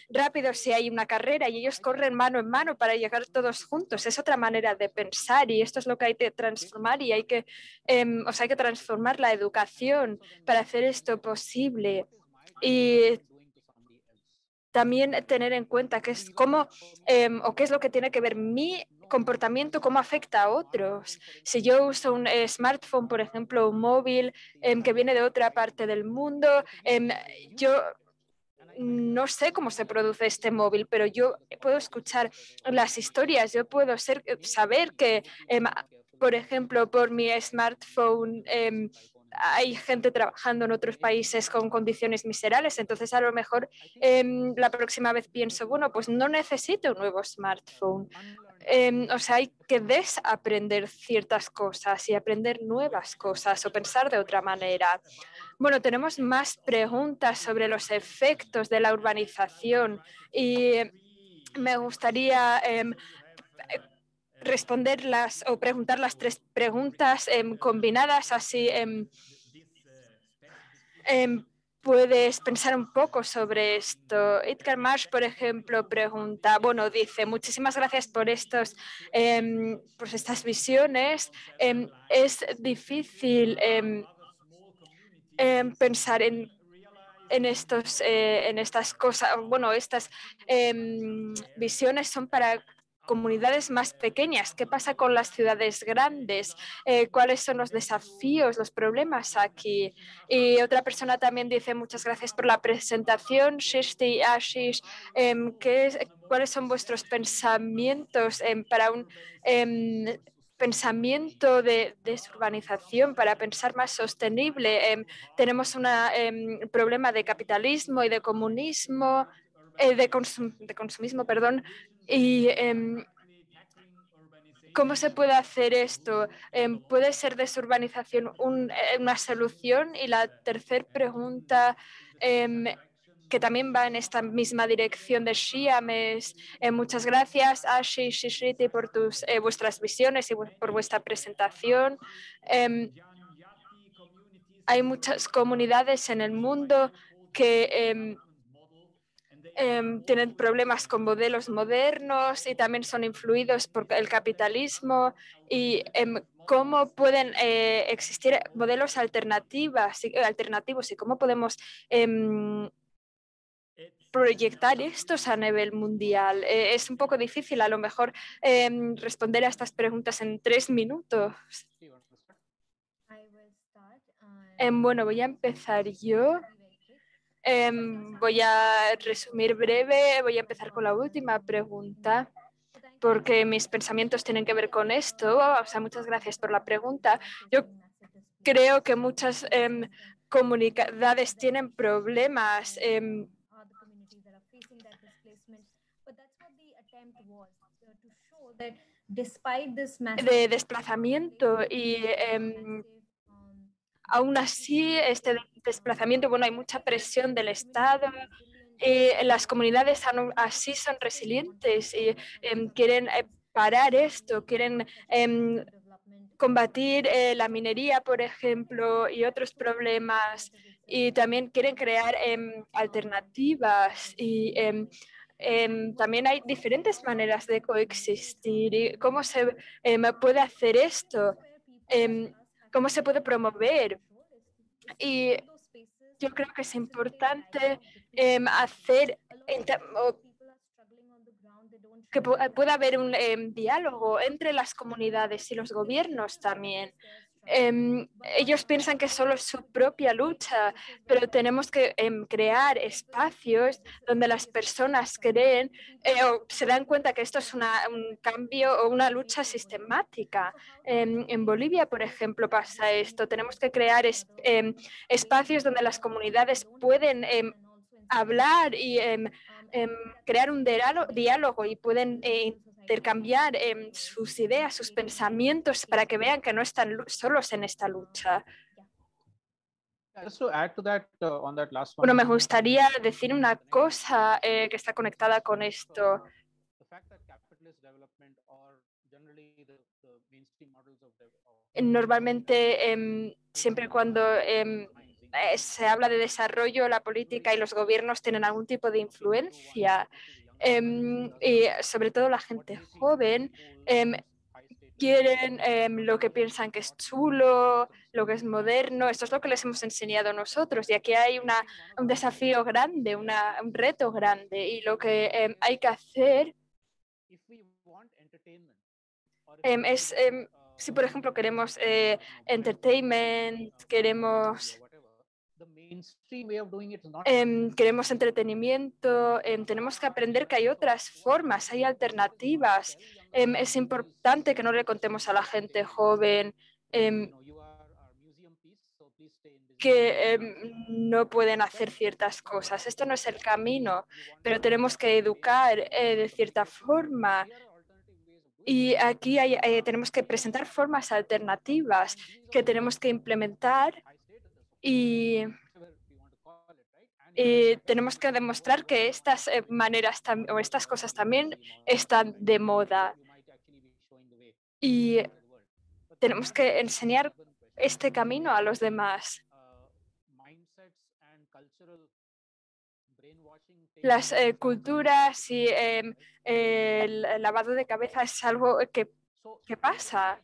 rápido si hay una carrera y ellos corren mano en mano para llegar todos juntos. Es otra manera de pensar y esto es lo que hay que transformar y o sea, hay que transformar la educación para hacer esto posible. Y también tener en cuenta qué es cómo o qué es lo que tiene que ver mi comportamiento, cómo afecta a otros. Si yo uso un smartphone, por ejemplo, un móvil que viene de otra parte del mundo, yo no sé cómo se produce este móvil, pero yo puedo escuchar las historias, yo puedo saber que, por ejemplo, por mi smartphone hay gente trabajando en otros países con condiciones miserables, entonces a lo mejor la próxima vez pienso, bueno, pues no necesito un nuevo smartphone. O sea, hay que desaprender ciertas cosas y aprender nuevas cosas o pensar de otra manera. Bueno, tenemos más preguntas sobre los efectos de la urbanización y me gustaría responderlas o preguntar las tres preguntas combinadas, así em, puedes pensar un poco sobre esto. Edgar Marsh, por ejemplo, pregunta, bueno, dice, muchísimas gracias por por estas visiones. Es difícil pensar en estas cosas. Bueno, estas visiones son para comunidades más pequeñas. ¿Qué pasa con las ciudades grandes? ¿Cuáles son los desafíos, los problemas aquí? Y otra persona también dice muchas gracias por la presentación, Shishti y Ashish. ¿Cuáles son vuestros pensamientos para un pensamiento de desurbanización, para pensar más sostenible? Tenemos un problema de capitalismo y de comunismo, de consumismo, perdón, y ¿cómo se puede hacer esto? ¿Puede ser desurbanización una solución? Y la tercera pregunta, que también va en esta misma dirección de Shyam, es muchas gracias, Ashish y Shriti, por vuestras visiones y por vuestra presentación. Hay muchas comunidades en el mundo que tienen problemas con modelos modernos y también son influidos por el capitalismo y cómo pueden existir modelos alternativos y cómo podemos proyectar estos a nivel mundial. Es un poco difícil a lo mejor responder a estas preguntas en 3 minutos. Bueno, voy a empezar yo. Voy a resumir breve, voy a empezar con la última pregunta porque mis pensamientos tienen que ver con esto. O sea, muchas gracias por la pregunta. Yo creo que muchas comunidades tienen problemas de desplazamiento y aún así este desplazamiento, bueno, hay mucha presión del Estado. Las comunidades así son resilientes y quieren parar esto, quieren combatir la minería, por ejemplo, y otros problemas, y también quieren crear alternativas y también hay diferentes maneras de coexistir. ¿Y cómo se puede hacer esto? Em, ¿Cómo se puede promover? Y yo creo que es importante hacer que pueda haber un diálogo entre las comunidades y los gobiernos también. Ellos piensan que solo es su propia lucha, pero tenemos que crear espacios donde las personas creen o se dan cuenta que esto es un cambio o una lucha sistemática. En Bolivia, por ejemplo, pasa esto. Tenemos que crear espacios donde las comunidades pueden hablar y crear un diálogo y pueden intercambiar sus ideas, sus pensamientos para que vean que no están solos en esta lucha. Bueno, me gustaría decir una cosa que está conectada con esto. Normalmente, siempre cuando se habla de desarrollo, la política y los gobiernos tienen algún tipo de influencia. Y sobre todo la gente joven quieren lo que piensan que es chulo, lo que es moderno. Esto es lo que les hemos enseñado nosotros. Y aquí hay un desafío grande, un reto grande. Y lo que hay que hacer es, si por ejemplo queremos entertainment, queremos entretenimiento, tenemos que aprender que hay otras formas, hay alternativas. Es importante que no le contemos a la gente joven que no pueden hacer ciertas cosas. Esto no es el camino, pero tenemos que educar de cierta forma. Y aquí tenemos que presentar formas alternativas que tenemos que implementar y tenemos que demostrar que estas maneras o estas cosas también están de moda. Y tenemos que enseñar este camino a los demás. Las culturas y el lavado de cabeza es algo que pasa.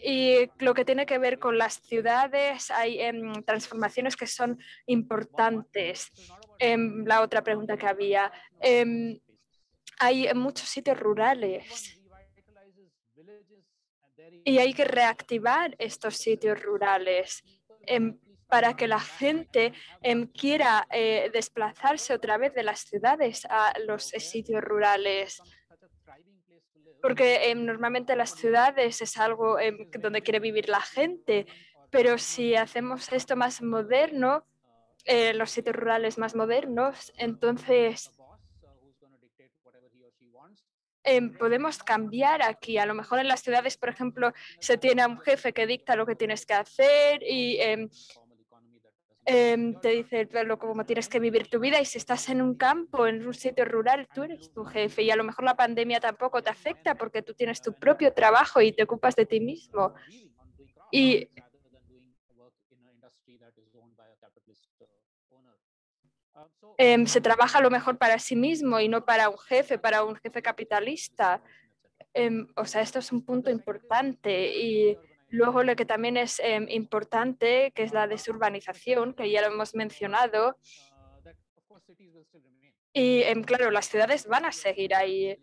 Y lo que tiene que ver con las ciudades, hay transformaciones que son importantes. La otra pregunta que había, hay muchos sitios rurales y hay que reactivar estos sitios rurales para que la gente quiera desplazarse otra vez de las ciudades a los sitios rurales. Porque normalmente las ciudades es algo donde quiere vivir la gente, pero si hacemos esto más moderno, los sitios rurales más modernos, entonces podemos cambiar aquí. A lo mejor en las ciudades, por ejemplo, se tiene a un jefe que dicta lo que tienes que hacer y te dice cómo tienes que vivir tu vida, y si estás en un campo, en un sitio rural, tú eres tu jefe y a lo mejor la pandemia tampoco te afecta porque tú tienes tu propio trabajo y te ocupas de ti mismo. Y se trabaja a lo mejor para sí mismo y no para un jefe capitalista. O sea, esto es un punto importante. Y luego lo que también es importante, que es la desurbanización, que ya lo hemos mencionado. Y claro, las ciudades van a seguir ahí,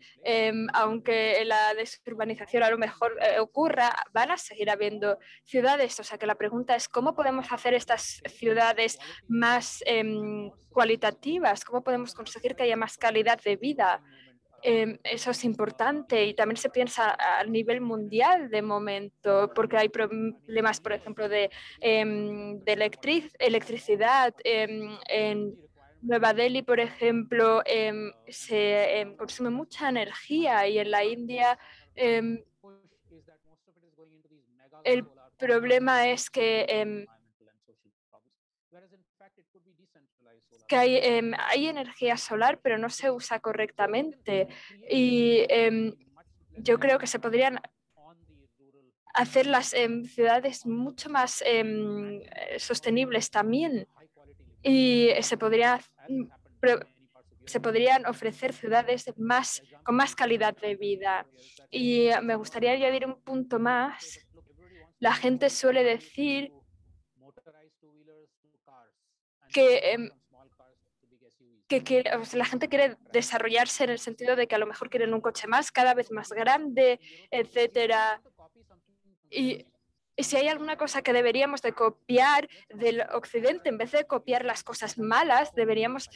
aunque la desurbanización a lo mejor ocurra, van a seguir habiendo ciudades. O sea que la pregunta es cómo podemos hacer estas ciudades más cualitativas, cómo podemos conseguir que haya más calidad de vida. Eso es importante y también se piensa a nivel mundial de momento, porque hay problemas, por ejemplo, de electricidad. En Nueva Delhi, por ejemplo, se consume mucha energía y en la India El problema es que hay energía solar, pero no se usa correctamente. Y yo creo que se podrían hacer las ciudades mucho más sostenibles también. Y se podrían ofrecer ciudades con más calidad de vida. Y me gustaría añadir un punto más. La gente suele decir que, o sea, la gente quiere desarrollarse en el sentido de que a lo mejor quieren un coche más, cada vez más grande, etcétera. Y si hay alguna cosa que deberíamos de copiar del occidente, en vez de copiar las cosas malas, deberíamos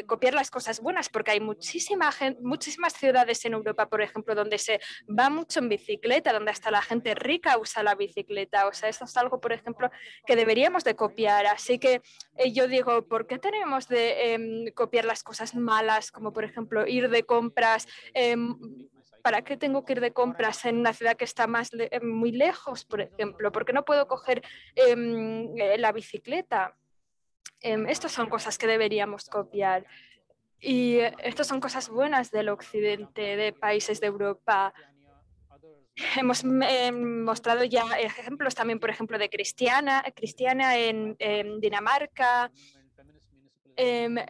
copiar las cosas buenas, porque hay muchísimas ciudades en Europa, por ejemplo, donde se va mucho en bicicleta, donde hasta la gente rica usa la bicicleta. O sea, eso es algo, por ejemplo, que deberíamos de copiar. Así que yo digo, ¿por qué tenemos de copiar las cosas malas, como por ejemplo ir de compras? ¿Para qué tengo que ir de compras en una ciudad que está muy lejos, por ejemplo? ¿Por qué no puedo coger la bicicleta? Estas son cosas que deberíamos copiar. Y estas son cosas buenas del occidente, de países de Europa. Hemos mostrado ya ejemplos también, por ejemplo, de Cristiana en Dinamarca.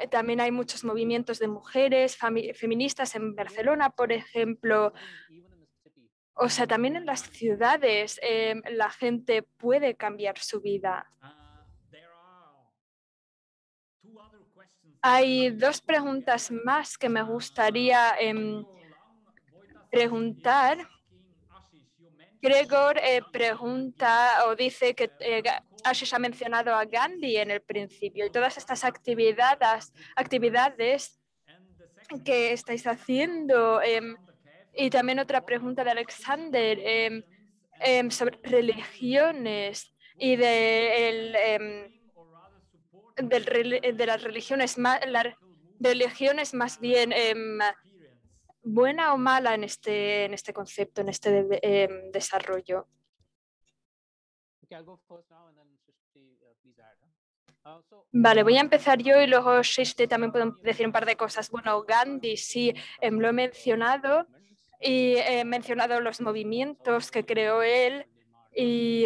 También hay muchos movimientos de mujeres feministas en Barcelona, por ejemplo. O sea, también en las ciudades la gente puede cambiar su vida. Hay dos preguntas más que me gustaría preguntar. Gregor pregunta o dice que Ashish ha mencionado a Gandhi en el principio y todas estas actividades que estáis haciendo. Y también otra pregunta de Alexander sobre religiones y de las religiones, la religión es más bien buena o mala en este concepto, en este desarrollo. Vale, voy a empezar yo y luego Shishti también puedo decir un par de cosas. Bueno, Gandhi sí, lo he mencionado y he mencionado los movimientos que creó él y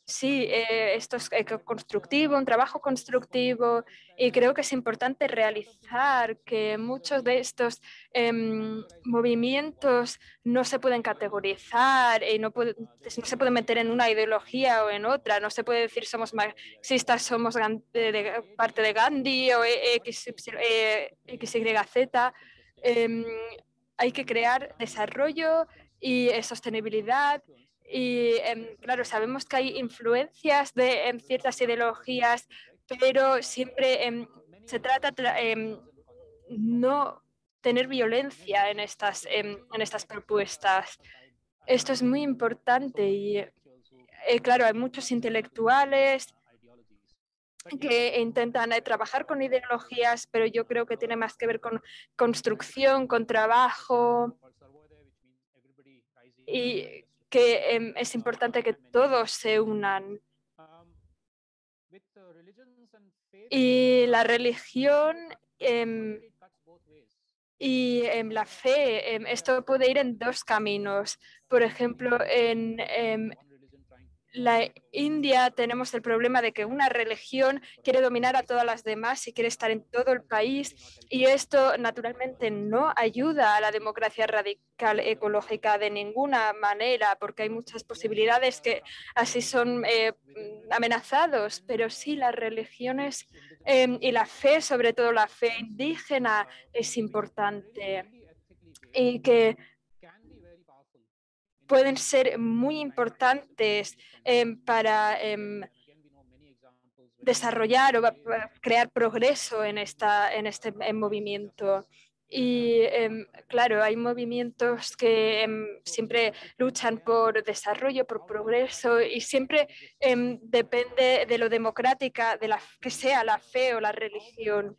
sí, esto es constructivo, un trabajo constructivo y creo que es importante realizar que muchos de estos movimientos no se pueden categorizar y no se pueden meter en una ideología o en otra. No se puede decir somos marxistas, somos parte de Gandhi o XYZ. Em, Hay que crear desarrollo y sostenibilidad y claro, sabemos que hay influencias de ciertas ideologías, pero siempre se trata de no tener violencia en estas propuestas. Esto es muy importante y claro, hay muchos intelectuales que intentan trabajar con ideologías, pero yo creo que tiene más que ver con construcción, con trabajo y que es importante que todos se unan. Y la religión y la fe, esto puede ir en dos caminos. Por ejemplo, en la India tenemos el problema de que una religión quiere dominar a todas las demás y quiere estar en todo el país y esto naturalmente no ayuda a la democracia radical ecológica de ninguna manera porque hay muchas posibilidades que así son amenazados, pero sí las religiones y la fe, sobre todo la fe indígena, es importante y que pueden ser muy importantes para desarrollar o crear progreso en este movimiento. Y claro, hay movimientos que siempre luchan por desarrollo, por progreso y siempre depende de lo democrática, que sea la fe o la religión.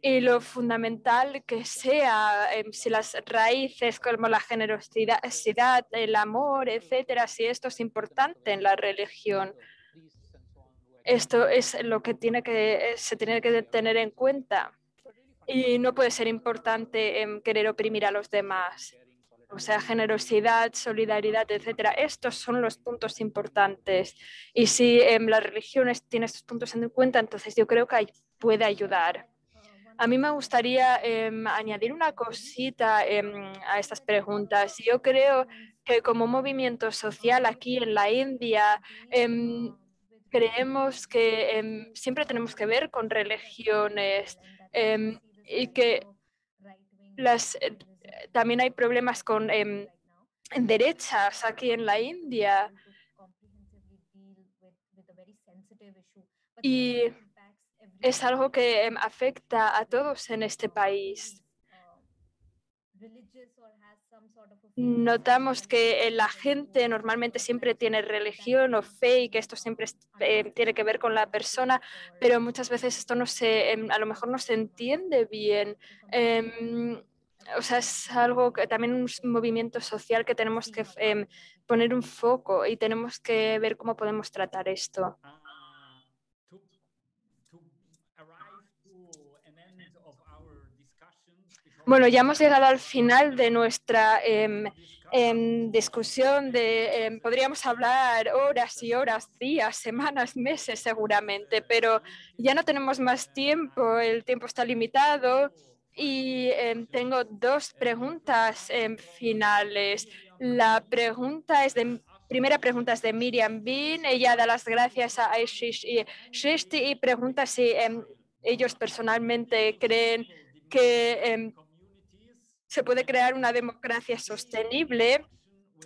y lo fundamental que sea, si las raíces como la generosidad, el amor, etcétera, si esto es importante en la religión. Esto es lo que se tiene que tener en cuenta y no puede ser importante querer oprimir a los demás. O sea, generosidad, solidaridad, etcétera. Estos son los puntos importantes. Y si la religión tiene estos puntos en cuenta, entonces yo creo que puede ayudar. A mí me gustaría añadir una cosita a estas preguntas. Yo creo que como movimiento social aquí en la India, creemos que siempre tenemos que ver con religiones y que también hay problemas con derechas aquí en la India. Y es algo que afecta a todos en este país. Notamos que la gente normalmente siempre tiene religión o fe y que esto siempre tiene que ver con la persona, pero muchas veces esto a lo mejor no se entiende bien. O sea, es algo que también un movimiento social que tenemos que poner un foco y tenemos que ver cómo podemos tratar esto. Bueno, ya hemos llegado al final de nuestra discusión podríamos hablar horas y horas, días, semanas, meses seguramente, pero ya no tenemos más tiempo, el tiempo está limitado y tengo dos preguntas finales. Primera pregunta es de Miriam Bean, ella da las gracias a Ashish y Shrishti y pregunta si ellos personalmente creen que se puede crear una democracia sostenible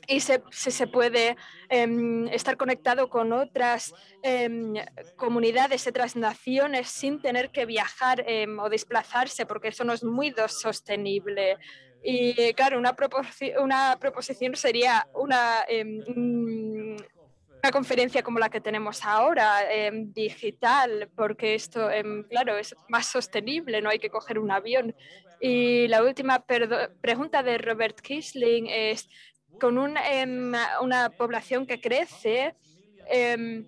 y se puede estar conectado con otras comunidades, otras naciones sin tener que viajar o desplazarse, porque eso no es muy sostenible. Y claro, una proposición sería una conferencia como la que tenemos ahora, digital, porque esto, claro, es más sostenible, no hay que coger un avión. Y la última pregunta de Robert Kisling es, con una población que crece, em,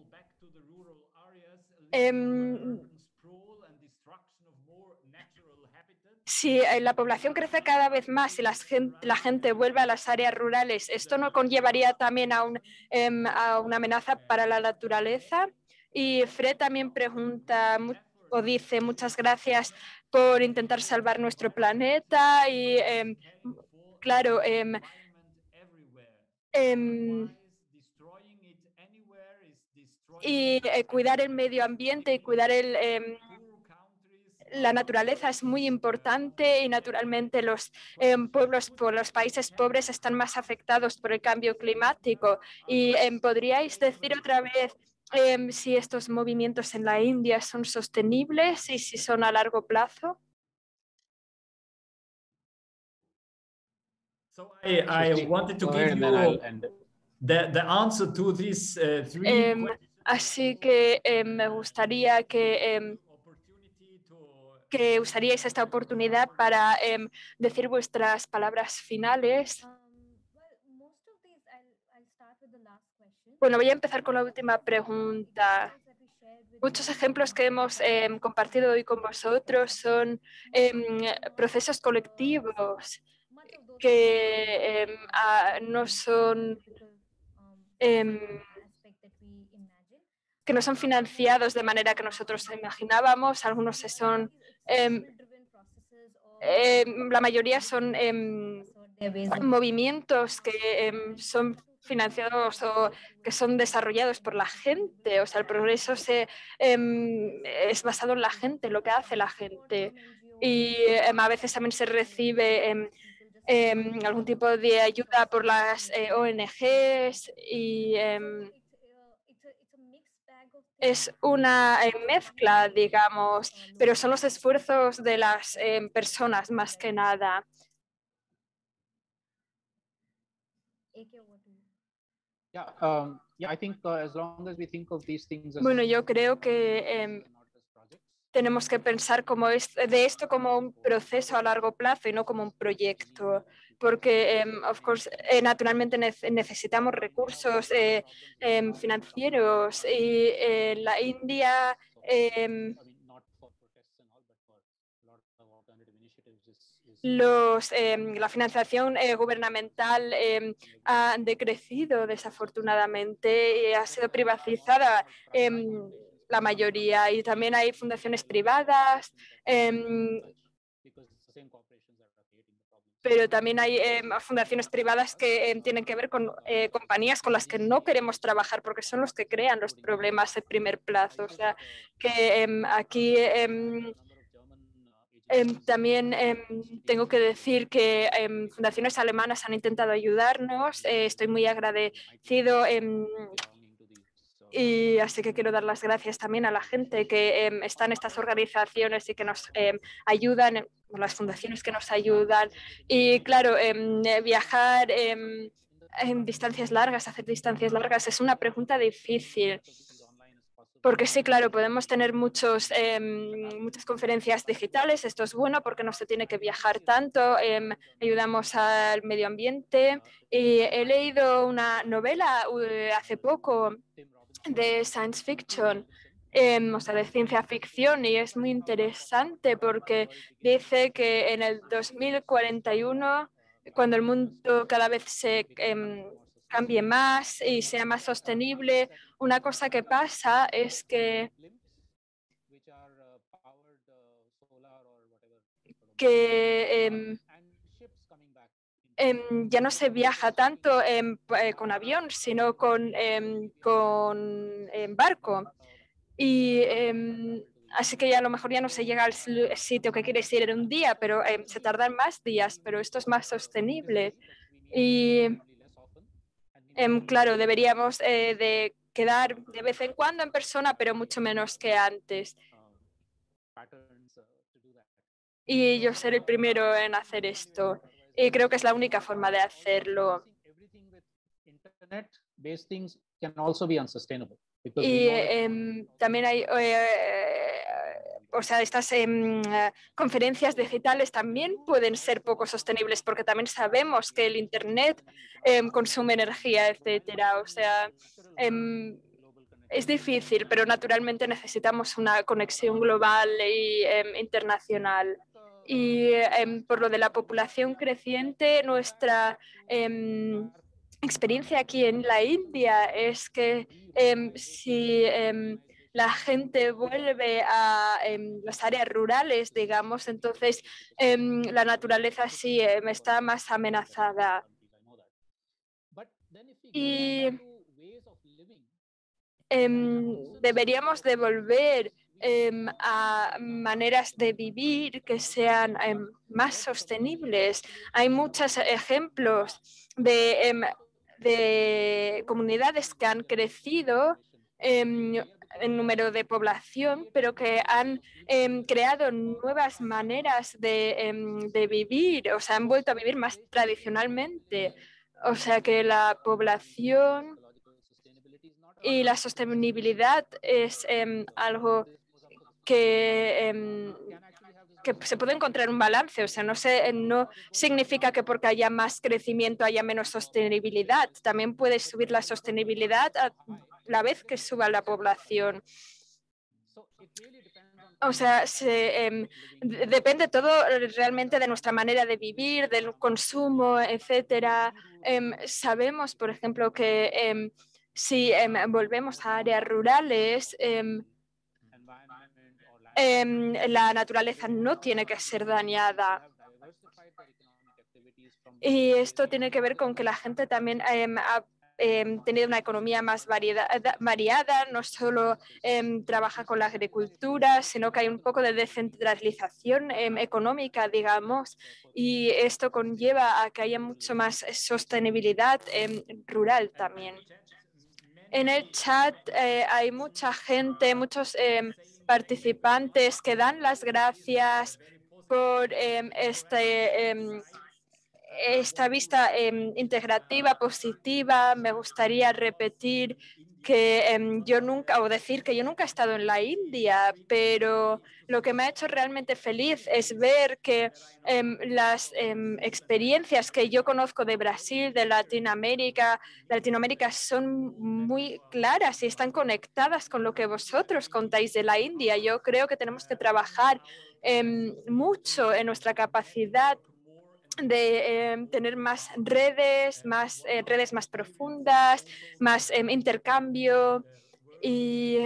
em, si la población crece cada vez más y la gente vuelve a las áreas rurales, ¿esto no conllevaría también a una amenaza para la naturaleza? Y Fred también pregunta o dice muchas gracias por intentar salvar nuestro planeta y claro, cuidar el medio ambiente y cuidar la naturaleza es muy importante y naturalmente los los países pobres están más afectados por el cambio climático. Y ¿podríais decir otra vez si estos movimientos en la India son sostenibles y si son a largo plazo? I wanted to Go give ahead and then I'll you end. the answer to these three Em, Así que me gustaría que usaríais esta oportunidad para decir vuestras palabras finales. Bueno, voy a empezar con la última pregunta. Muchos ejemplos que hemos compartido hoy con vosotros son procesos colectivos que no son em, que no son financiados de manera que nosotros imaginábamos. Algunos son, la mayoría son movimientos que son financiados o que son desarrollados por la gente. O sea, el progreso es basado en la gente, lo que hace la gente. Y a veces también se recibe algún tipo de ayuda por las ONGs y es una mezcla, digamos, pero son los esfuerzos de las personas más que nada. I think as long as we think of these things as Bueno, yo creo que tenemos que pensar de esto como un proceso a largo plazo y no como un proyecto, porque, naturalmente necesitamos recursos financieros y la India la financiación gubernamental ha decrecido desafortunadamente y ha sido privatizada la mayoría, y también hay fundaciones privadas, pero también hay fundaciones privadas que tienen que ver con compañías con las que no queremos trabajar porque son los que crean los problemas en primer plazo. O sea, que aquí también tengo que decir que fundaciones alemanas han intentado ayudarnos. Estoy muy agradecido y así que quiero dar las gracias también a la gente que está en estas organizaciones y que nos ayudan, las fundaciones que nos ayudan. Y claro, viajar en distancias largas, hacer distancias largas, es una pregunta difícil. Porque sí, claro, podemos tener muchas conferencias digitales. Esto es bueno porque no se tiene que viajar tanto. Ayudamos al medio ambiente. Y he leído una novela hace poco de science fiction, o sea, de ciencia ficción, y es muy interesante porque dice que en el 2041, cuando el mundo cada vez se cambie más y sea más sostenible, una cosa que pasa es que ya no se viaja tanto con avión, sino con barco. Y así que ya a lo mejor ya no se llega al sitio que quieres ir en un día, pero se tardan más días, pero esto es más sostenible. Y claro, deberíamos de quedar de vez en cuando en persona, pero mucho menos que antes. Y yo seré el primero en hacer esto. Y creo que es la única forma de hacerlo. Y también hay, o sea, estas conferencias digitales también pueden ser poco sostenibles porque también sabemos que el Internet consume energía, etcétera. O sea, es difícil, pero naturalmente necesitamos una conexión global y internacional. Y por lo de la población creciente, nuestra experiencia aquí en la India es que si la gente vuelve a las áreas rurales, digamos, entonces la naturaleza sí está más amenazada. Y deberíamos de volver a maneras de vivir que sean más sostenibles. Hay muchos ejemplos de comunidades que han crecido en número de población, pero que han creado nuevas maneras de vivir, o sea, han vuelto a vivir más tradicionalmente. O sea que la población y la sostenibilidad es algo que se puede encontrar un balance. O sea, no significa que porque haya más crecimiento haya menos sostenibilidad. También puede subir la sostenibilidad a la vez que suba la población. O sea, depende todo realmente de nuestra manera de vivir, del consumo, etcétera. Sabemos, por ejemplo, que si volvemos a áreas rurales, la naturaleza no tiene que ser dañada. Y esto tiene que ver con que la gente también ha tenido una economía más variada, no solo trabaja con la agricultura, sino que hay un poco de descentralización económica, digamos, y esto conlleva a que haya mucho más sostenibilidad rural también. En el chat hay mucha gente, muchos participantes que dan las gracias por esta vista integrativa, positiva. Me gustaría repetir que yo nunca, o decir que yo nunca he estado en la India, pero lo que me ha hecho realmente feliz es ver que las experiencias que yo conozco de Brasil, de Latinoamérica son muy claras y están conectadas con lo que vosotros contáis de la India. Yo creo que tenemos que trabajar mucho en nuestra capacidad de tener más redes más profundas, más intercambio y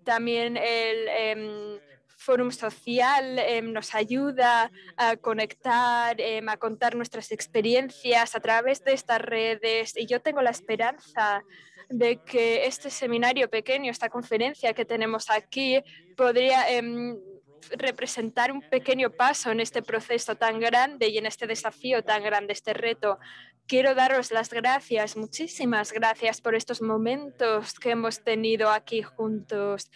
también el Fórum Social nos ayuda a conectar, a contar nuestras experiencias a través de estas redes y yo tengo la esperanza de que este seminario pequeño, esta conferencia que tenemos aquí, podría representar un pequeño paso en este proceso tan grande y en este desafío tan grande, este reto. Quiero daros las gracias, muchísimas gracias por estos momentos que hemos tenido aquí juntos.